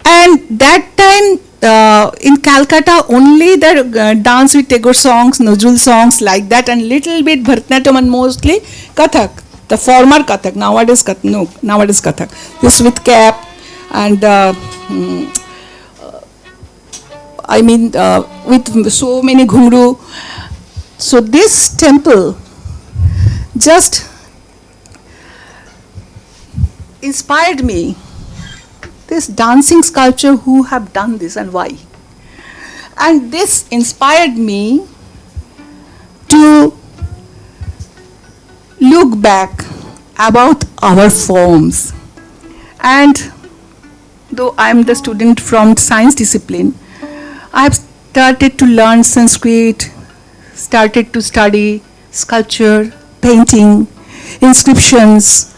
And that time in Calcutta, only the dance with Tagore songs, Nazrul songs like that, and little bit Bharatanatyam and mostly Kathak. The former Kathak, nowadays Kathak. This with cap and with so many ghumru. So this temple just inspired me. This dancing sculpture, who have done this and why? And this inspired me to look back about our forms. And though I am the student from science discipline, I have started to learn Sanskrit, started to study sculpture, painting, inscriptions,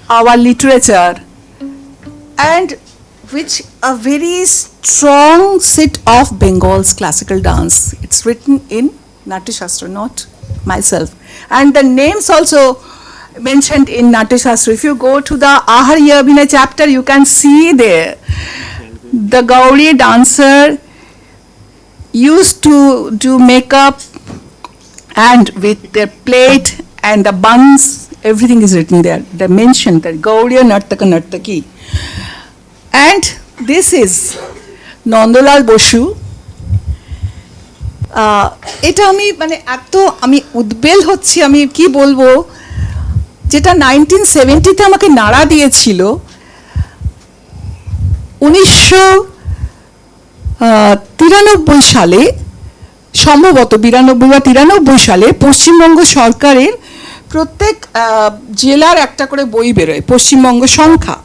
our literature, and which a very strong set of Bengal's classical dance. It's written in Natya Shastra, not myself. And the names also mentioned in Natya Shastra. If you go to the Aharya Abhinay chapter, you can see there the Gaudi dancer used to do makeup, and with their plate and the buns, everything is written there. They mentioned that Gaudiya Nritya. And this is Nandulal Bose. এটা আমি মানে এত আমি উদ্বেল হচ্ছি, আমি কি বলবো, যেটা 1970-তে আমাকে নাড়া দিয়েছিল, 1993 সালে, সম্ভবত 92 বা 93 সালে পশ্চিমবঙ্গ সরকারের প্রত্যেক জেলার একটা করে বই বেরোয়, পশ্চিমবঙ্গ সংখ্যা,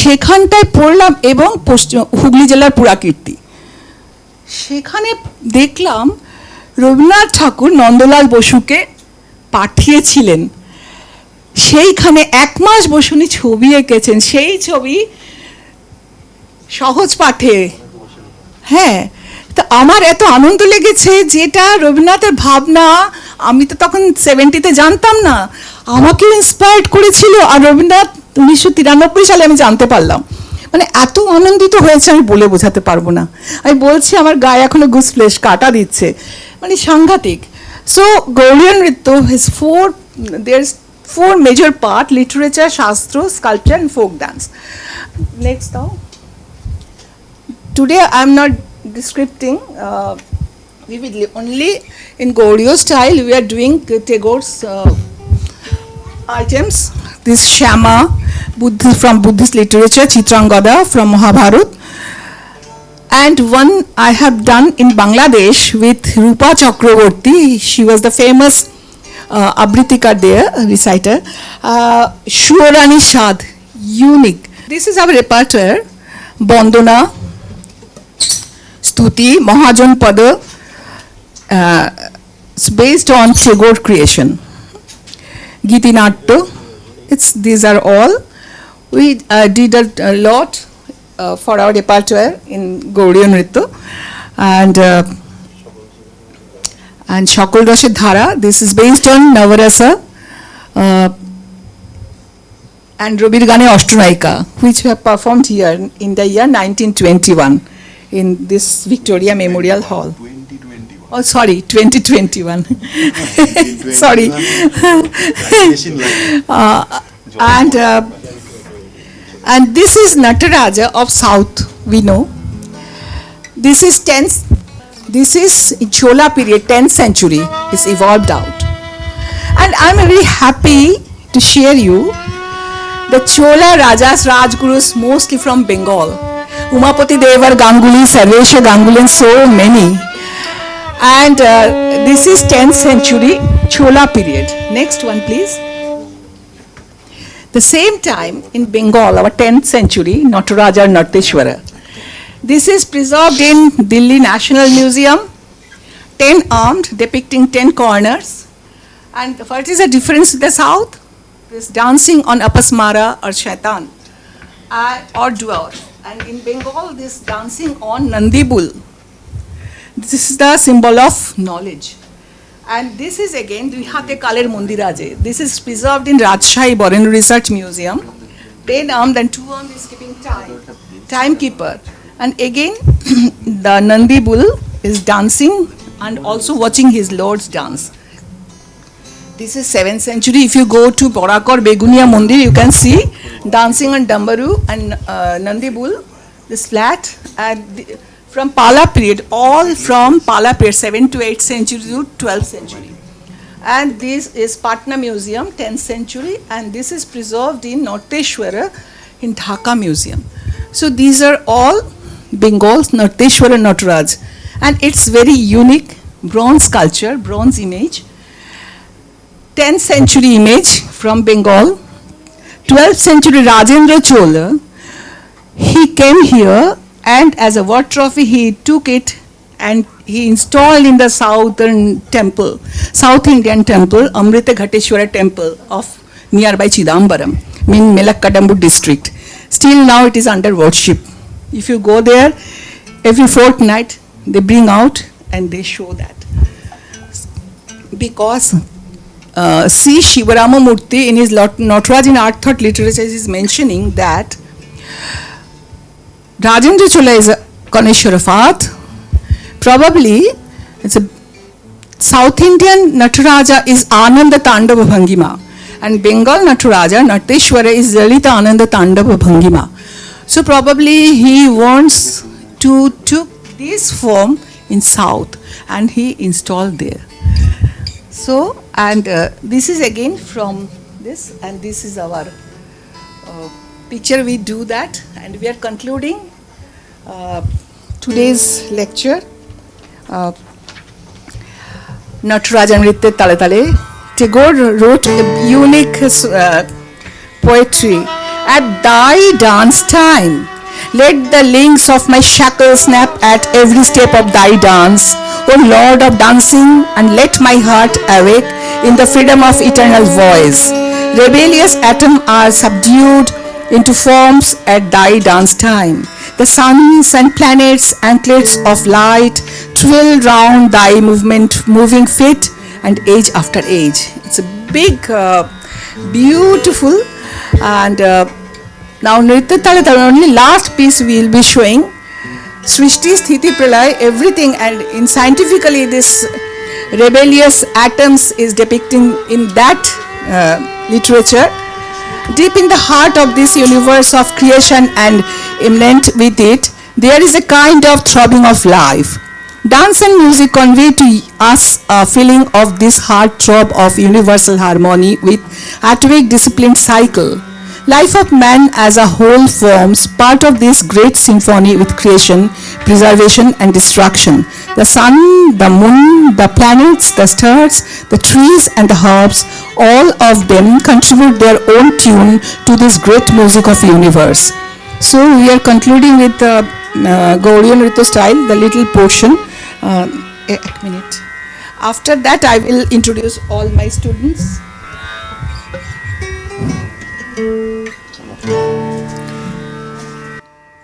সেখানটায় পড়লাম, এবং হুগলি জেলার পুরাকীর্তি। সেখানে দেখলাম রবীন্দ্রনাথ ঠাকুর নন্দলাল বসুকে পাঠিয়েছিলেন, সেইখানে 1 মাস বসে উনি ছবি এঁকেছেন, সেই ছবি সহজ পাঠে। হ্যাঁ, তো আমার এত আনন্দ লেগেছে, যেটা রবীন্দ্রনাথের ভাবনা আমি তো তখন 70-তে জানতাম না, আমাকেও ইন্সপায়ার্ড করেছিল। আর রবীন্দ্রনাথ 1993 সালে আমি জানতে পারলাম, মানে এত আনন্দিত হয়েছে আমি বলে বোঝাতে পারবো না। আমি বলছি আমার গায়ে এখনো গুস ফ্লেশ কাটা দিচ্ছে, মানে সাংঘাতিক। সো গৌড়ীয় নৃত্য has there's 4 major part: literature, shastra, sculpture and folk dance. Next now. Today I am not descripting vividly, only in Gaudiya style we are doing Tagore's items. This Shama from Buddhist literature, Chitrangada from Mahabharata, and one I have done in Bangladesh with Rupa Chakraborty. She was the famous Abritika there, reciter. Shurani Shad, unique. This is our repertoire: Bandana, Stuti, Mahajan Pada. It's based on Tagore creation. Giti Natto. These are all. We did a lot for our repertoire in Gaudiya Nritya, and Shakul Rashe Dhara. This is based on Navarasa and Robir Gane Ashtonayika, which we have performed here in the year 1921 in this Victoria Memorial Hall. 2021. Oh, sorry, 2021. Sorry. And this is Nataraja of South, we know. This is in Chola period, 10th century, is evolved out. And I'm very happy to share you the Chola Rajas, Rajgurus, mostly from Bengal. Umapati Devar Ganguly, Sarvesha Ganguly, and so many. And this is 10th century Chola period. Next one, please. The same time in Bengal, our 10th century, Nataraja Narteshwara. This is preserved in Delhi National Museum, 10 armed, depicting 10 corners. And what is the difference in the south? This dancing on Apasmara or Shaitan or dwarf. And in Bengal, this dancing on Nandi Bull. This is the symbol of knowledge. And this is again Duihate Kaler Mundiraje. This is preserved in Rajshahi Boreno Research Museum. 10 armed and 2 armed is keeping time. Timekeeper. And again, the Nandi Bull is dancing and also watching his lord's dance. This is 7th century. If you go to Borakor Begunia Mandir, you can see dancing on Dambaru and Nandi Bull, this flat. And from Pala period, all from Pala period, 7th to 8th century to 12th century. And this is Patna Museum, 10th century, and this is preserved in Narteshwara in Dhaka Museum. So these are all Bengal's Narteshwara Nataraj, and it's very unique bronze sculpture, bronze image. 10th century image from Bengal. 12th century Rajendra Chola, he came here, and as a war trophy he took it and he installed in the southern temple, South Indian temple, Amrita Ghateshwara temple of nearby Chidambaram, in Melakkadambu district. Still now it is under worship. If you go there, every fortnight they bring out and they show that. Because C. Shivarama Murthy in his Nataraj in Art Thought Literature is mentioning that Rajendra Chola is a connoisseur of art. Probably it's a South Indian Nataraja is Ananda Tandava Bhangima, and Bengal Nataraja Narteshwara is Lalita Ananda Tandava Bhangima. So probably he wants to took this form in South and he installed there. So, and this is again from this, and this is our picture. We do that, and we are concluding today's lecture. Gaudiya Nritya Tale Tale. Tagore wrote a unique poetry. At thy dance time, let the links of my shackles snap at every step of thy dance, O Lord of dancing, and let my heart awake in the freedom of eternal voice. Rebellious atoms are subdued into forms at thy dance time. The suns and planets, anklets of light, twirl round thy moving feet, and age after age. It's a big, beautiful, and now Nritya Tale Tale, only last piece we will be showing. Srishti, Sthiti, Pralay, everything, and in scientifically this rebellious atoms is depicting in that literature. Deep in the heart of this universe of creation and eminent with it, there is a kind of throbbing of life. Dance and music convey to us a feeling of this heart throb of universal harmony with atomic disciplined cycle. Life of man as a whole forms part of this great symphony with creation, preservation and destruction. The sun, the moon, the planets, the stars, the trees and the herbs, all of them contribute their own tune to this great music of universe. So we are concluding with the Gaudiya Nritya style, the little portion. A minute. After that I will introduce all my students.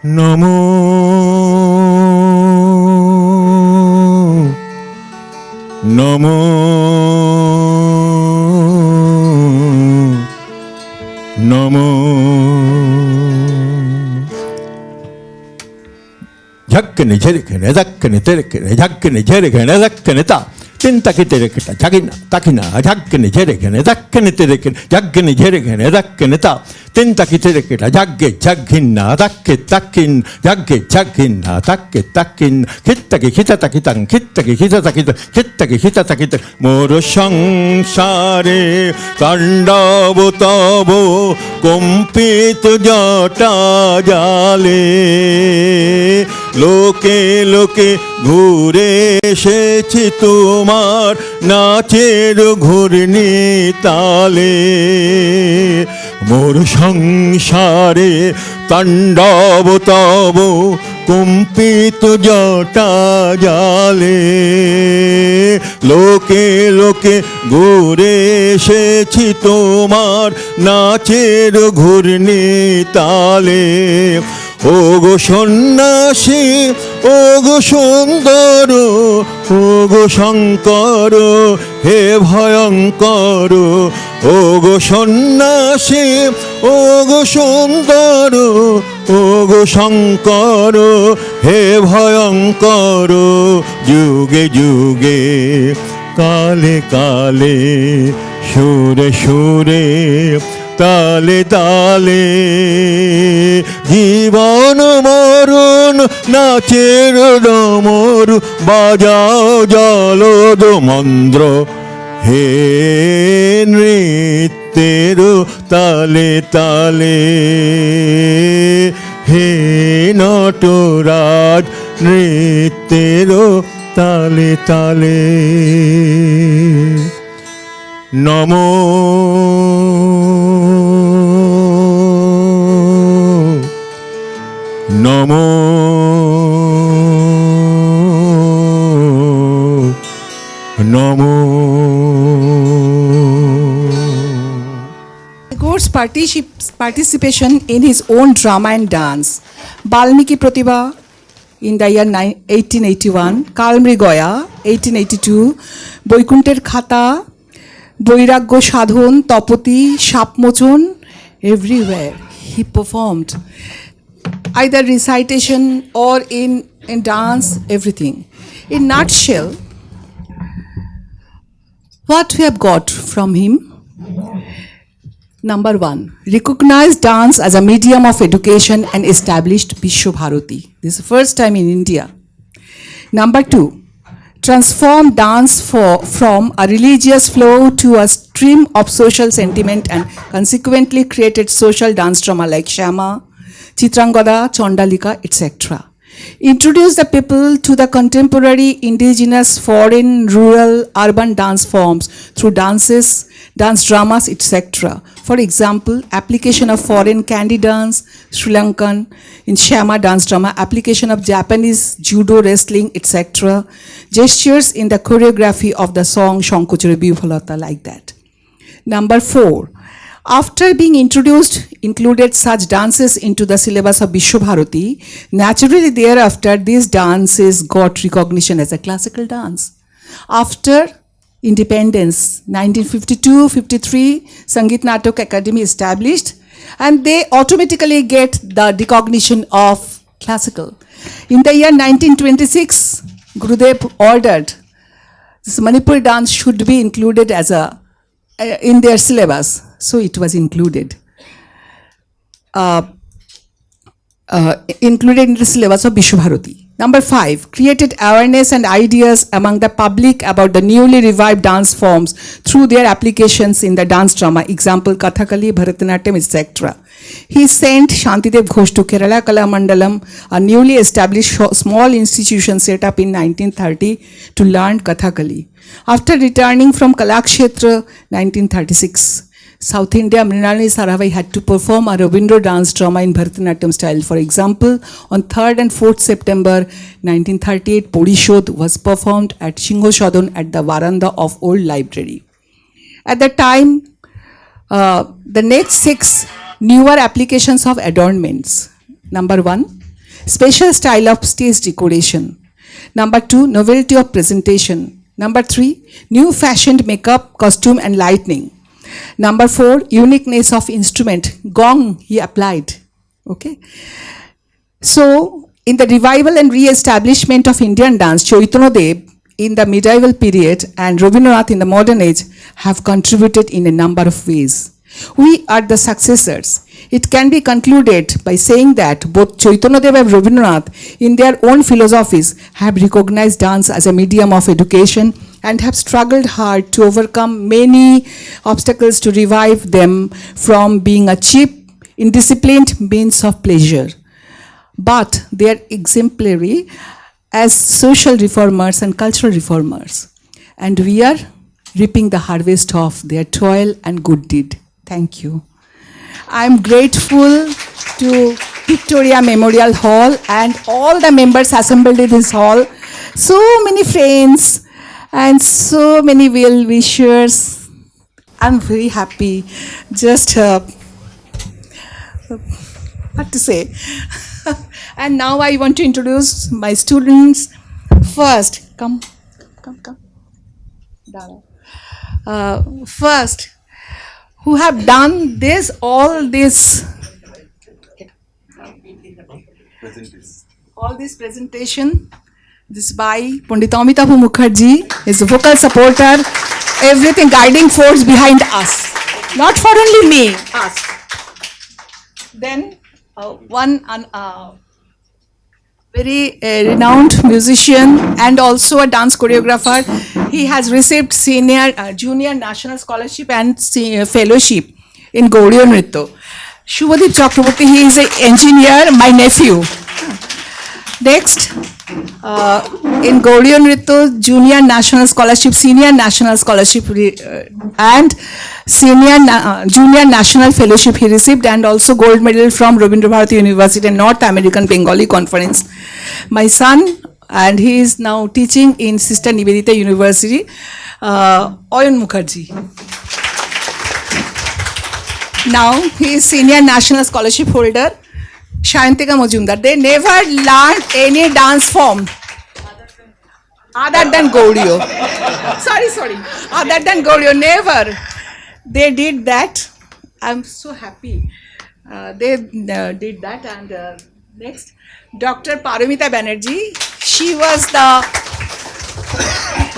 Namo Namo Namo Jakkani jerikane dakkani terikane jakkani jerikane dakkani ta tintaki terikata jagina takina jakkani jerikane dakkani terikane jakkani jerikane dakkani ta tintaki terikata jagge jaggina dakke takkin jagge jaggina dakke takkin kittaki kitatakitan kittaki kitatakitan kittaki kitatakitan moro সংসারে তাণ্ডব তব কম্পিত জটা জালে লোকে লোকে ঘুরে এসেছি তোমার নাচের ঘূর্ণি তালে মোর সংসারে তাণ্ডব তব কম্পিত জটা জালে লোকে লোকে ঘুরে এসেছি তোমার নাচের ঘূর্ণি তালে ও গো সন্ন্যাসী ও গো সুন্দর ও গো শঙ্কর হে ভয়ঙ্কর ও গো সন্ন্যাসী ও গো সুন্দর ও গো শঙ্কর হে ভয়ঙ্কর যুগে যুগে কালে কালে সুরে সুরে তালে তালে জীবন মরণ নাচের ডমর বাজাও জলদ মন্দ্র হে নৃত্যের তালে তালে হে নটরাজ নৃত্যের তালে তালে নমো নমো নমো Tagore's participation in his own drama and dance. Balmiki Pratibha in the year 1881, Kalmrigoya 1882, Boikunter Khata, Boiragyo Sadhon, Topoti, Shapmochon, everywhere he performed. Either recitation or in dance, everything. In nutshell, what we have got from him? Number one, recognized dance as a medium of education and established Vishwa Bharati. This is the first time in India. Number two, transformed dance from a religious flow to a stream of social sentiment and consequently created social dance drama like Shama, Chitrangada, Chondalika, etc. Introduced the people to the contemporary indigenous, foreign, rural, urban dance forms through dances, dance dramas, etc. For example, application of foreign kandi dance, Sri Lankan, in Shama dance drama, application of Japanese judo, wrestling, etc. Gestures in the choreography of the song Shankochore Bifalata, like that. Number 4. After being introduced, included such dances into the syllabus of Vishwabharati, naturally thereafter these dances got recognition as a classical dance. After independence, 1952-53, Sangeet Natak Academy established, and they automatically get the recognition of classical. In the year 1926, Gurudev ordered this Manipuri dance should be included as in their syllabus. So it was included. Included in the syllabus of Vishwabharati. Number 5, created awareness and ideas among the public about the newly revived dance forms through their applications in the dance drama, example Kathakali, Bharatanatyam, etc. He sent Shantidev Ghosh to Kerala Kala Mandalam, a newly established small institution set up in 1930 to learn Kathakali. After returning from Kalakshetra, 1936, South India, Mrinalini Sarabhai had to perform a Rabindra dance drama in Bharatanatyam style. For example, on 3rd and 4th September 1938, Podishod was performed at Shingho Sadhan at the Varanda of Old Library. At the time, the next 6 newer applications of adornments. Number 1, special style of stage decoration. Number 2, novelty of presentation. Number 3, new fashioned makeup, costume and lighting. Number 4, uniqueness of instrument. Gong he applied. Okay. So, in the revival and re-establishment of Indian dance, Chaitanya Dev in the medieval period and Rabindranath in the modern age have contributed in a number of ways. We are the successors. It can be concluded by saying that both Chaitanya Dev and Rabindranath in their own philosophies have recognized dance as a medium of education and have struggled hard to overcome many obstacles to revive them from being a cheap, indisciplined means of pleasure. But they are exemplary as social reformers and cultural reformers. And we are reaping the harvest of their toil and good deed. Thank you. I am grateful to Victoria Memorial Hall and all the members assembled in this hall. So many friends and so many well-wishers. I'm very happy. Just what to say. And now I want to introduce my students. First, come. First, who have done all this presentation. This by Pandit Amitava Mukherjee, his vocal supporter, everything guiding force behind us. Not for only me, us. Then one very renowned musician and also a dance choreographer. He has received junior national scholarship and fellowship in Gaudiya Nritya. Shubhadeep Chakraborty, he is an engineer, my nephew. Next, in Gaudiya Nritya, junior national scholarship, senior national scholarship and junior national fellowship he received, and also gold medal from Rabindra Bharati University and North American Bengali Conference. My son, and he is now teaching in Sister Nivedita University, Mahua Mukherjee. Now he is senior national scholarship holder. Shayantika Majumdar, they never learned any dance form other than Gaudiya. Sorry. Other than Gaudiya, never. They did that. I'm so happy. They did that. And next, Dr. Paramita Banerjee. She was the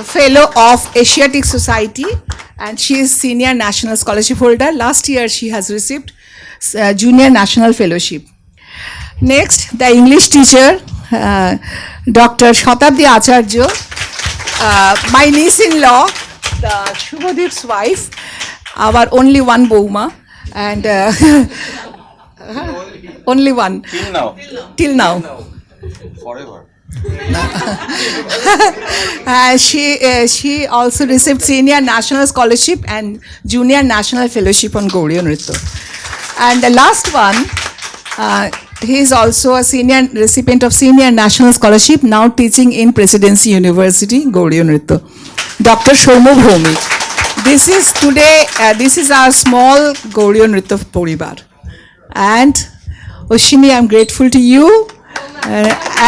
fellow of Asiatic Society and she is senior national scholarship holder. Last year she has received junior national fellowship. Next, the English teacher, Dr. Shatabdi Acharya. my niece-in-law, the Shubhadeep's wife, our only one Bouma, and only one. Till now. Forever. She also received Senior National Scholarship and Junior National Fellowship on Gaudiya Nritya. And the last one, he is also a senior recipient of Senior National Scholarship, now teaching in Presidency University, Gaudiya Nritya. Dr. Shomu Bhomi. This is today, this is our small Gaudiya Nritya Poribar. And Oshini, I'm grateful to you.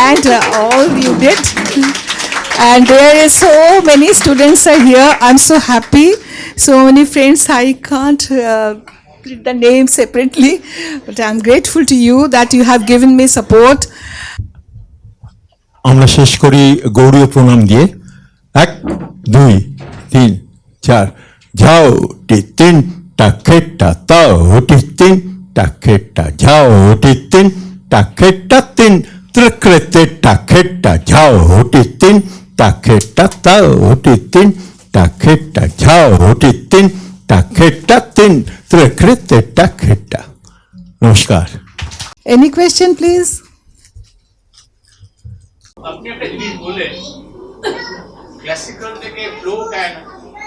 And all you did, and there is so many students are here. I'm so happy, so many friends. I can't read the names separately, but I'm grateful to you that you have given me support. আমরা শেষ করি গৌরীয় প্রণাম দিয়ে 1 2 3 4 যাও টি তিন টাকেটা তাও টি তিন টাকেটা যাও টি তিন টাকেটা তিন ত্রিকৃতে টাকেটা যাও টি তিন টাকেটা তাও টি তিন টাকেটা যাও টি তিন টাকেটা তিন ত্রিকৃতে টাকেটা। নমস্কার। Any question, please? আপনি একটা জিনিস বললেন ক্লাসিক্যাল থেকে ফোক এন্ড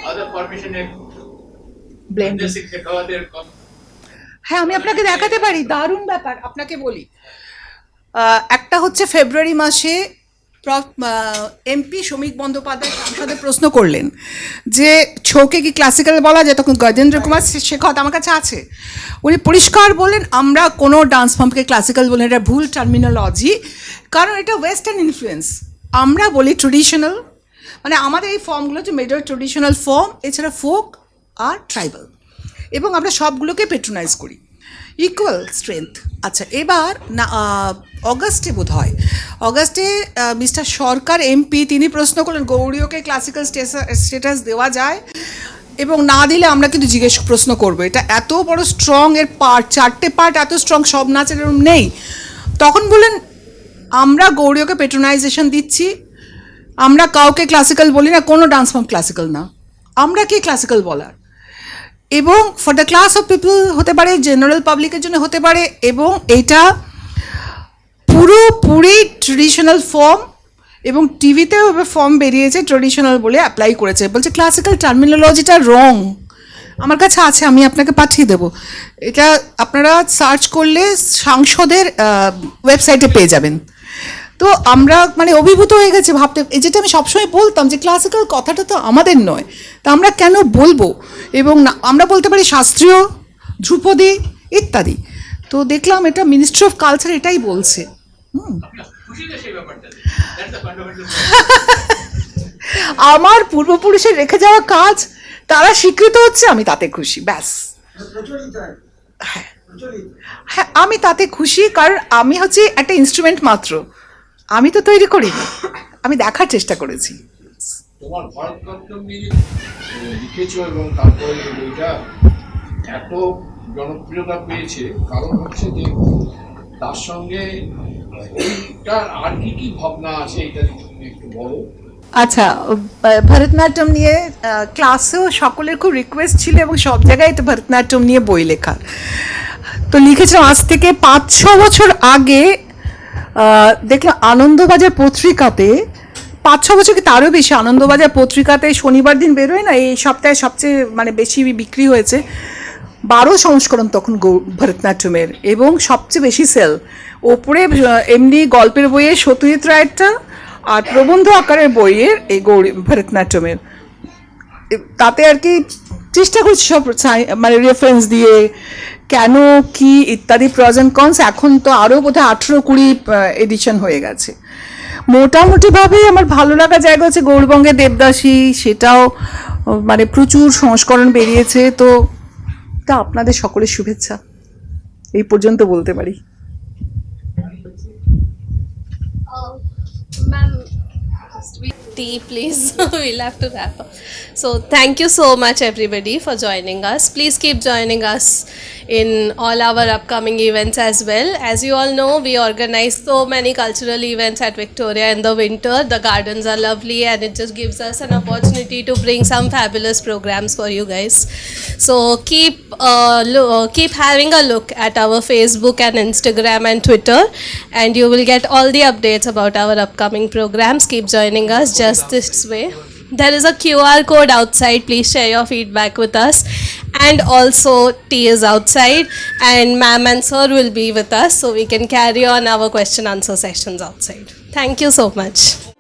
আদার ফরমেশনের Blend. শেখাওয়াদের হ্যাঁ, আমি আপনাকে দেখাতে পারি, দারুণ ব্যাপার। আপনাকে বলি, একটা হচ্ছে ফেব্রুয়ারি মাসে এমপি শ্রমিক বন্দ্যোপাধ্যায় সাংসদে প্রশ্ন করলেন যে ছৌকে কি ক্লাসিক্যাল বলা যায়, তখন গজেন্দ্র কুমার শেখাওয়াত আমার কাছে আছে, উনি পরিষ্কার বললেন আমরা কোনো ডান্স ফর্মকে ক্লাসিক্যাল বলেন, এটা ভুল টার্মিনোলজি, কারণ এটা ওয়েস্টার্ন ইনফ্লুয়েন্স। আমরা বলি ট্রেডিশনাল, মানে আমাদের এই ফর্মগুলো যে মেজর ট্রেডিশনাল ফর্ম, এছাড়া ফোক আর ট্রাইবাল, এবং আমরা সবগুলোকে পেট্রোনাইজ করি, ইকুয়াল স্ট্রেংথ। আচ্ছা, এবার না অগাস্টে বোধ হয়, অগাস্টে মিস্টার সরকার এমপি তিনি প্রশ্ন করলেন গৌড়ীয়কে ক্লাসিক্যাল স্ট্যাটাস দেওয়া যায়, এবং না দিলে আমরা কিন্তু জিজ্ঞেস প্রশ্ন করবো। এটা এত বড় স্ট্রং এর পার্ট, 4টে পার্ট এত স্ট্রং, সব নাচের এরকম নেই। তখন বললেন আমরা গৌড়ীয়কে পেট্রোনাইজেশন দিচ্ছি, আমরা কাউকে ক্লাসিক্যাল বলি না, কোনো ডান্স ফর্ম ক্লাসিক্যাল না, আমরা কি ক্লাসিক্যাল বলার। এবং for the class of people হতে পারে, জেনারেল পাবলিকের জন্য হতে পারে, এবং এটা পুরোপুরি ট্রেডিশনাল ফর্ম, এবং টিভিতেও এবার ফর্ম বেরিয়েছে ট্রেডিশনাল বলে অ্যাপ্লাই করেছে, বলছে ক্লাসিক্যাল টার্মিনোলজিটা রং। আমার কাছে আছে, আমি আপনাকে পাঠিয়ে দেবো, এটা আপনারা সার্চ করলে সাংসদের ওয়েবসাইটে পেয়ে যাবেন। তো আমরা মানে অভিভূত হয়ে গেছে ভাবতে, যেটা আমি সবসময় বলতাম যে ক্লাসিক্যাল কথাটা তো আমাদের নয়, তা আমরা কেন বলবো, এবং আমরা বলতে পারি শাস্ত্রীয়, ধ্রুপদী ইত্যাদি। তো দেখলাম এটা মিনিস্ট্রি অফ কালচার এটাই বলছে। আমার পূর্বপুরুষের রেখে যাওয়া কাজ তারা স্বীকৃত হচ্ছে, আমি তাতে খুশি, ব্যাস। হ্যাঁ, আমি তাতে খুশি, কারণ আমি হচ্ছে একটা ইনস্ট্রুমেন্ট মাত্র, আমি তো তৈরি করিনি, আমি দেখার চেষ্টা করেছি। তোমার ভারতনাট্যম নিয়ে লিখেছো এবং তারপরে বইটা এত জনপ্রিয়তা পেয়েছে, কারণ হচ্ছে যে তার সঙ্গে এইটার আর কি কি ভাবনা আছে, এটা তুমি একটু বলো। আচ্ছা, ভরতনাট্যম নিয়ে ক্লাসেও সকলের খুব রিকোয়েস্ট ছিল, এবং সব জায়গায় এটা ভরতনাট্যম নিয়ে বই লেখার। তো লিখেছিলাম আজ থেকে 5-6 বছর আগে, দেখলাম আনন্দবাজার পত্রিকাতে, 5-6 বছর কি তারও বেশি, আনন্দবাজার পত্রিকাতে শনিবার দিন বেরোয় না, এই সপ্তাহে সবচেয়ে মানে বেশি বিক্রি হয়েছে, 12 সংস্করণ তখন ভরতনাট্যমের, এবং সবচেয়ে বেশি সেল। ওপরে এমনি গল্পের বইয়ের সত্যজিৎ রায়েরটা, আর প্রবন্ধ আকারের বইয়ের এই ভরতনাট্যমের। তাতে আর কি চেষ্টা করছি সব মানে রেফারেন্স দিয়ে কেন কি ইত্যাদি, প্রজ অ্যান্ড কনস। এখন তো আরও বোধহয় 18-20 এডিশন হয়ে গেছে। মোটামুটিভাবে আমার ভালো লাগা জায়গা হচ্ছে গৌরবঙ্গের দেবদাসী, সেটাও মানে প্রচুর সংস্করণ বেরিয়েছে। তো তা আপনাদের সকলের শুভেচ্ছা, এই পর্যন্ত বলতে পারি। Ma'am, tea please. We'll have to wrap up. So thank you so much everybody for joining us. Please keep joining us in all our upcoming events as well. As you all know, we organize so many cultural events at Victoria in the winter. The gardens are lovely and it just gives us an opportunity to bring some fabulous programs for you guys. So keep having a look at our Facebook and Instagram and Twitter, and you will get all the updates about our upcoming programs. Keep joining us just this way. There is a QR code outside. Please share your feedback with us. And also tea is outside, and ma'am and sir will be with us, so we can carry on our question answer sessions outside. Thank you so much.